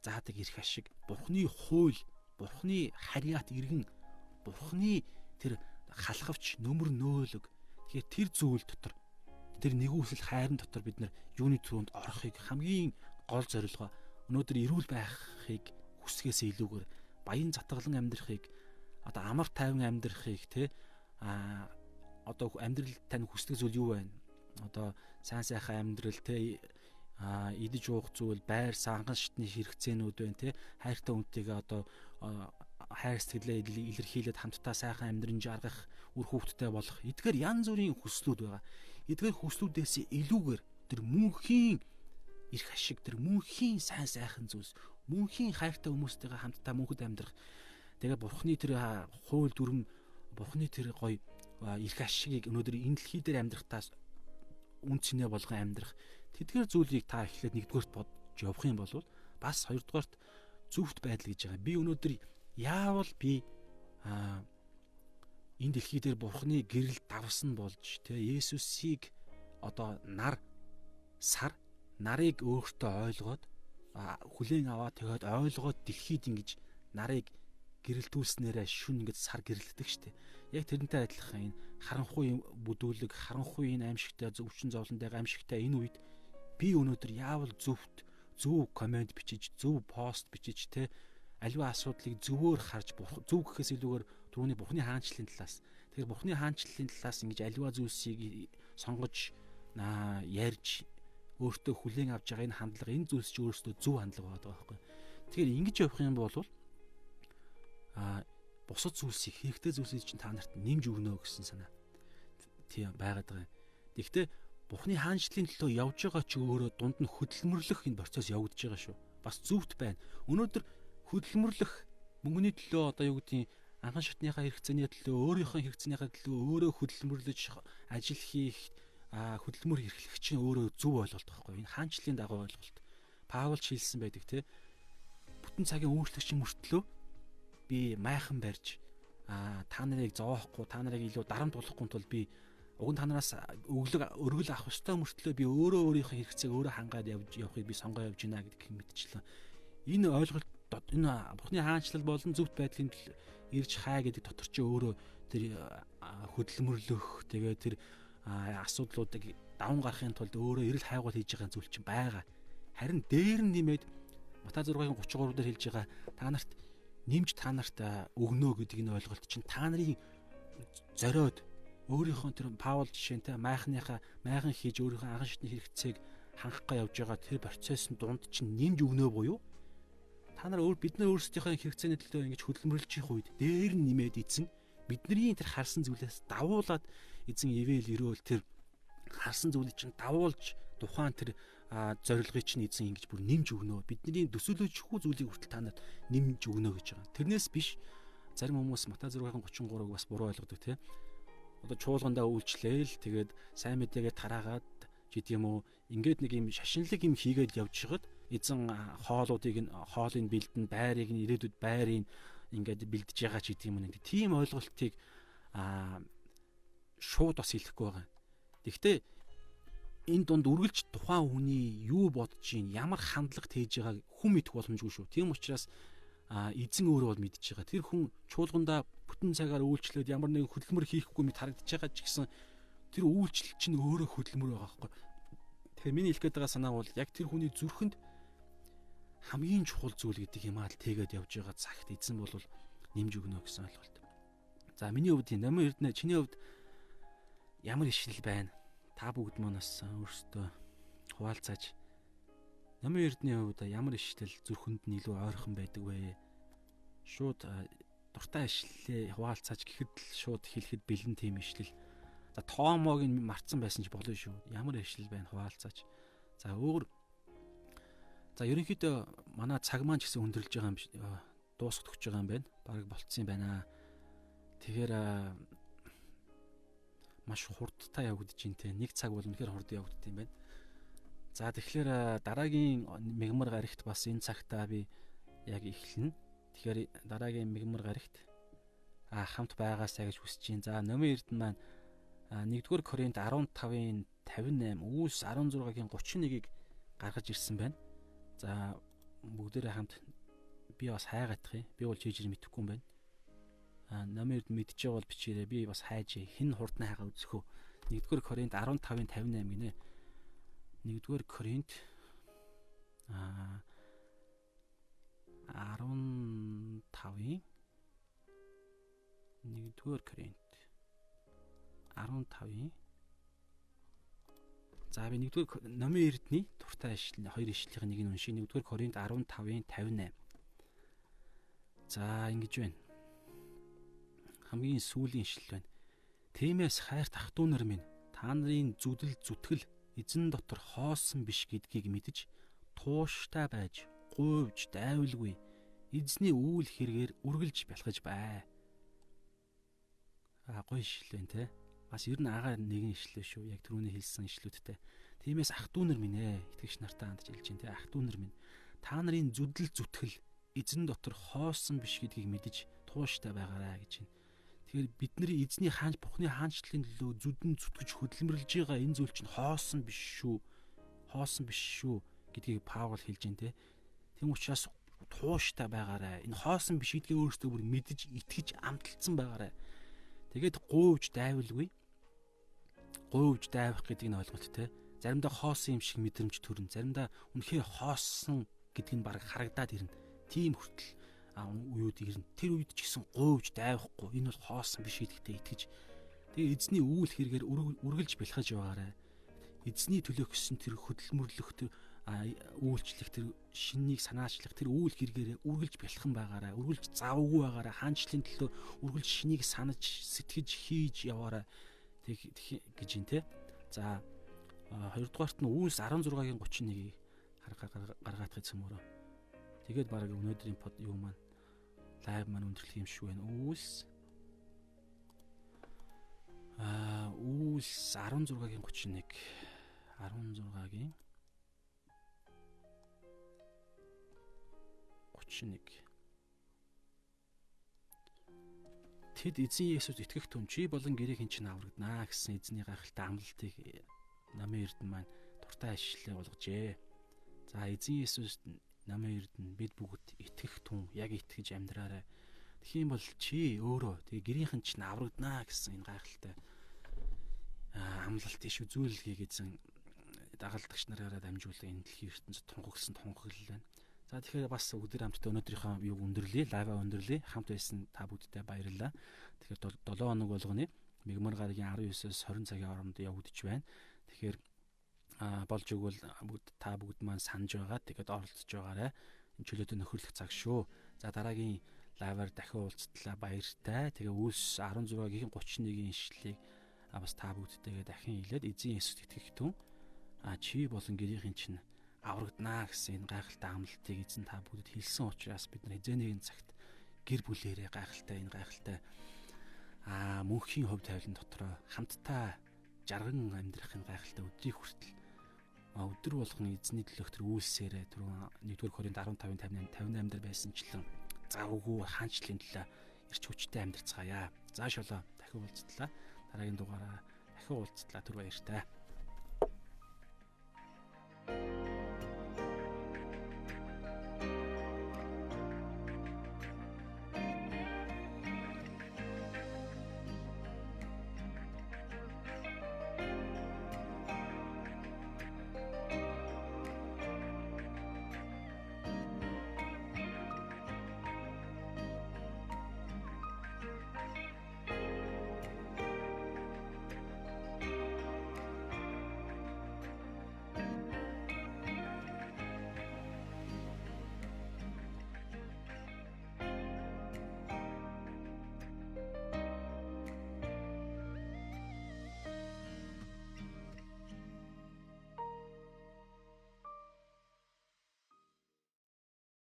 заадаг эрх ашиг. Бурхны хууль, Бурхны харьяат иргэн, Бурхны тэр халахвч нөмөр нөөлөг. Тэгэхээр тэр зүйл дотор тэр нэгүсэл хайрын дотор бид нар юуны төрөнд орохыг хамгийн гол зорилгоо өнөөдөр эрүүл байхыг хүсгээс илүүгээр баян затгалан амьдрахыг одоо амар тайван амьдрахыг те одоо амьдрал тань хүсдэг зүйл юу байна? одоо сайн сайхан амьдрал те идэж уух зүйл, байр, санган шатны хэрэгцээнүүд байна те. Хайртай хүнтэйгээ одоо хайр сэтгэлээ илэрхийлээд хамтдаа сайхан амьдрын жаргах, үр хөвгттэй болох. Эдгээр янз бүрийн хүслүүд байгаа. Эдгээр хүслүүдээс илүүгээр тэр мөнхийн эрх ашиг, тэр мөнхийн сайн сайхан зүйлс, мөнхийн хайртай хүмүүстэйгээ хамтдаа мөнхөд амьдрах. Тэгээ бурхны тэр хууль дүрм, бурхны тэр гоё эрх ашигыг өнөөдөр энэ дэлхий дээр амьдрахтаас үн цэнэ болгон амьдрах. Тэдгээр зүйлийг та эхлээд нэгдүгээрт бодж явах юм бол бас хоёрдугаарт зөвхт байдал гэж байгаа. Би өнөөдөр яавал би энэ дэлхий дээр бурхны гэрэл давсан болж те Есүсийг одоо нарыг өөртөө ойлгоод хүлээн аваад тэгээд ойлгоод дэлхийд ингэж нарыг гэрэлтүүлснээрээ шүн ингэж сар гэрэлтдэг штэ. Яг тэрнтэй адилхан энэ харанхуй бүдүүлэг, харанхуй энэ аимшигтай өвчин зовлонтой аимшигтай энэ үед би өнөөдөр яавал зөв комент бичиж, зөв пост бичиж те аливаа асуудлыг зөвөөр харж зөв гэхээс илүүгээр түрүүний бурхны хаанчлалын талаас. Тэгэхээр бурхны хаанчлалын талаас ингэж аливаа зүйлсийг сонгож ярьж өөртөө хүлээн авч байгаа энэ хандлага, энэ зүйлс чи өөрөөсөө зөв хандлага байгаа байхгүй. Тэгэхээр ингэж явах юм бол бусад зүйлсийг, хэрэгтэй зүйлсийг чинь та нарт нэмж өгнө гэсэн санаа тийм байгаад байгаа юм. Гэхдээ Бурхны хаанчлалын төлөө явж байгаа ч өөрөө дунд нь хөдөлмөрлөх энэ процесс явагдаж байгаа шүү. Бас зөвхт байна. Өнөөдөр хөдөлмөрлөх мөнгөний төлөө одоо юу гэдгийг анхан шатныхаа хэрэгцээний төлөө, өөрийнхөө хэрэгцээнийхаа төлөө өөрөө хөдөлмөрлөж ажил хийх хөдөлмөр эрхлэх чинь өөрөө зөв ойлголт байхгүй. Энэ хаанчлалын дагуу ойлголт. Паул ч хэлсэн байдаг те. Бүтэн цагийн өөрчлөгчийн мөртлөө би майхан барьж та нарыг зоохгүй, та нарыг илүү дарамт болгохгүй тул би уг нь та нараас өргөл авах ёстой мөртлөө би өөрөө өөрийнхөө хэрэгцээг өөрөө хангаад явахыг би сонгоо явж гинэ гэдгийг мэдчихлээ. Энэ ойлголт энэ Бурхны хаанчлал болон зөвхт байдлын ирж хай гэдэг дотор чи өөрөө тэр хөдөлмөрлөх тэгээ тэр асуудлуудыг даван гарахын тулд өөрөө эрэл хайгуул хийж байгаа зүйл чинь байгаа. Харин дээр нь нэмээд Матай 6:33 дээр хэлж байгаа та нарт нэмж та нарт өгнө гэдэг энэ ойлголт чинь та нарын зориод өөрийнхөө тэр Паул жишээнтэй майхан хийж өөрийнхөө анхан шатны хэрэгцээг хангахгаа явж байгаа тэр процессын дунд чинь нэмж өгнө буюу та нар бид нар өөрсдийнхөө хэрэгцээний төлөө ингэж хөдөлмөрлж их үед дээр нь нэмээд эзэн бидний тэр харсан зүйлээс давуулаад эзэн ивэл өрөөл тэр харсан зүйлийг чинь давуулж тухайн тэр зорилгыг чинь эзэн ингэж бүр нэмж өгнө. Бидний төсөөлөжгүй зүйлийг хүртэл та нарт нэмж өгнө гэж байгаа. Тэрнээс биш зарим хүмүүс Матай 6:33-ыг бас буруу ойлгодог тийм. Одоо чуулгандаа үйлчлээл тэгээд сайн мэдээгээ тараагаад гэдэг юм уу ингээд нэг юм шашинлаг юм хийгээд явж хагаад эзэн хоолыг бэлдэн байрыг нь ирээдүйд байрыг ингээд бэлдэж байгаа ч гэдэг юм нэг тийм ойлголтыг шууд бас хэлэхгүй байгаа. Гэхдээ энэ дунд үргэлж тухайн хүний юу бодож ийн ямар хандлага тээж байгааг хүн мэдэх боломжгүй шүү. Тийм учраас эзэн өөрөө бол мэдж байгаа. Тэр хүн чуулгандаа бүтэн цагаар үйлчлээд ямар нэгэн хөдөлмөр хийхгүй мэд харагдаж байгаа ч гэсэн тэр үйлчлэл чинь өөрөө хөдөлмөр байгаа байхгүй. Тэгэхээр миний хэлэх гээд байгаа санаа бол яг тэр хүний зүрхэнд хамгийн чухал зүйл гэдэг юм аа л тэгээд явж байгаа цагт эзэн бол нэмж өгнө гэсэн ойлголт. За миний хувьд Номын Эрдэнэ чиний хувьд ямар ишил байна? Та бүгд манаас өөрсдөө хуваалцааж Номын Эрдэнэний хувьд ямар ишлэл зүрхэнд нь илүү ойрхон байдаг вэ? Шууд дуртай ишлэлээ хуваалцааж гэхэд л шууд хэлэхэд бэлэн тийм ишлэл. За Томог нь марцсан байсан ч болно шүү. Ямар ишлэл байна хуваалцааж. За ерөнхийдөө манай цаг маань ч гэсэн өндөрлж байгаа юм дуусах төгсөж байгаа юм байна. Бараг болцсон юм байна. Тэгэхээр маш хурдтай явагдаж байна те. 1 цаг бол үнэхээр хурд явагддаг юм байна. За тэгэхээр дараагийн мегмар гарагт бас энэ цагтаа би яг эхэлнэ. Тэгэхээр дараагийн мегмар гарагт хамт байгаасаа гэж хүсэж байна. За Номын Эрдэнэ маань 1-р Коринт 15-ын 58, Үлс 16-гийн 31-ийг гаргаж ирсэн байна. За бүгдээрээ хамт би бас хайгаадах юм. Би бол чийж мэдэхгүй юм байна. Номын Эрдэнэ мэдчихээ бол бичээрэй. Би бас хайж хэн хурдны хайгаа үзэх үү. 1-р Коринт 15-ын 58 гинэ. 1-р Коринт 15-ын 1-р Коринт 15-ын За би 1-р номын эрдний дуртай ишлэл 2 ишлэлийн нэг нь уншия. 1-р Коринт 15-ын 58. За ингэж байна. Хамгийн сүүлийн ишлэл байна. Тиймээс хайрт ах トゥ нар минь та нарын зүдэл зүтгэл эзэн дотор хоосон биш гэдгийг мэдж тууштай байж гуйвж дайвалгүй эзний үйл хэрэгээр үргэлж бэлгэж бай. Гоё ишлэл байна те. Бас ер нь агаар нэгэн ишлэл шүү. Яг түрүүний хэлсэн ишлүүдтэй. Тиймээс ах トゥ нар минь итгэгч нартай хандж хэлж байна те. Ах トゥ нар минь та нарын зүдэл зүтгэл эзэн дотор хоосон биш гэдгийг мэдж тууштай байгаарай гэж байна. Тэгэхээр бидний эзний хаанч Бухны хаанчлалын төлөө зүдэн зүтгэж хөдөлмөрлж байгаа энэ зүйл чинь хоосон биш шүү. Хоосон биш шүү гэдгийг Паул хэлж байна те. Тэм учраас тууштай байгаарай. Энэ хоосон биш гэдгийг өөрөөсөө бүр мэдж итгэж амталцсан байгаарай. Тэгээд гуйвж дайвалгүй. Гуйвж дайвах гэдэг нь ойлголт те. Заримдаа хоосон юм шиг мэдрэмж төрн, заримдаа үнэхээр хоосон гэдэг нь баг харагдаад ирнэ. Тийм хүртэл уууд ирнэ. Тэр үед ч гэсэн гуйвж дайвахгүй. Энэ бол хоосон биш гэдэгтээ итгэж. Тэгээ эзний үйл хэрэгээр үргэлж бэлхэж байгаарай. Эзний төлөөх гэсэн тэр хөдөлмөрлөх тэр үйлчлэх тэр шинийг санаачлах тэр үйл хэрэгээр үргэлж бэлхэн байгаарай. Үргэлж завгүй байгаарай. Хаанчлалын төлөө үргэлж шинийг санаж сэтгэж хийж яваарай. Гэж юм те. За 2-дугаарт нь Үйлс 16-гийн 31-ийг гаргаад хэзээ мөрөө. Тэгээд баг өнөөдрийн юу маань лайв маань өндөрлөх юм шиг байна. Үйлс 16-гийн 31 16-гийн 31 Тэд эзэн Есүс итгэх түн чи болон гэрийн чинь аврагдана гэсэн эзний гайхалтай амлалтыг намын эрдэнэ маань дуртай ишлэлээ болгожээ. За эзэн Есүст намын эрдэнэ бид бүгд итгэх түн яг итгэж амьдраарай. Тэгхийн бол чи өөрөө тэгээ гэрийнхэн чинь аврагдана гэсэн энэ гайхалтай амлалт иш үзүүлэлгийг эзэн дагалдагч нараараа дамжуулан энэ дэлхийн ертөнцид тунхагласан тунхаглал байна. За тэгэхээр бас өдөр хамтдаа өнөөдрийнхөө юуг өндөрлөе, лайва өндөрлөе. Хамт байсан та бүдтэй баярлалаа. Тэгэхээр 7 хоног болгоны мигмар гарагийн 19-с 20 цагийн хооронд явагдаж байна. Тэгэхээр болж игэл та бүгд маань санаж байгаа. Тэгээд оролцож байгаарай. Энэ чөлөөтэй нөхөрлөх цаг шүү. За дараагийн лайваар дахин уулзтлаа баяртай. Тэгээ Үйлс 16-гийн 31-ийн ишлэлийг бас та бүгдтэйгээ дахин хэлээд эзэн Есүст итгэх түн чи болон гэрийнхэн чинь аврагдана гэсэн энэ гайхалтай амлалтыг эзэн та бүгдэд хэлсэн учраас бид нар эзэн нэгэн цагт гэр бүлээрээ гайхалтай энэ гайхалтай мөнхийн хөв тавилан дотроо хамтдаа жарган амьдрах энэ гайхалтай өдрийг хүртэл өдөр болгон эзний төлөөх тэр үйлсээрээ түрүүн 1-р Коринт 15-58 дээр байсанчлан завгүй хаанчлалын төлөө ирч хүчтэй амьдрцгаая. Заашаалаа дахин уулзтлаа. Дараагийн дугаараа дахин уулзтлаа. Түр баяртай.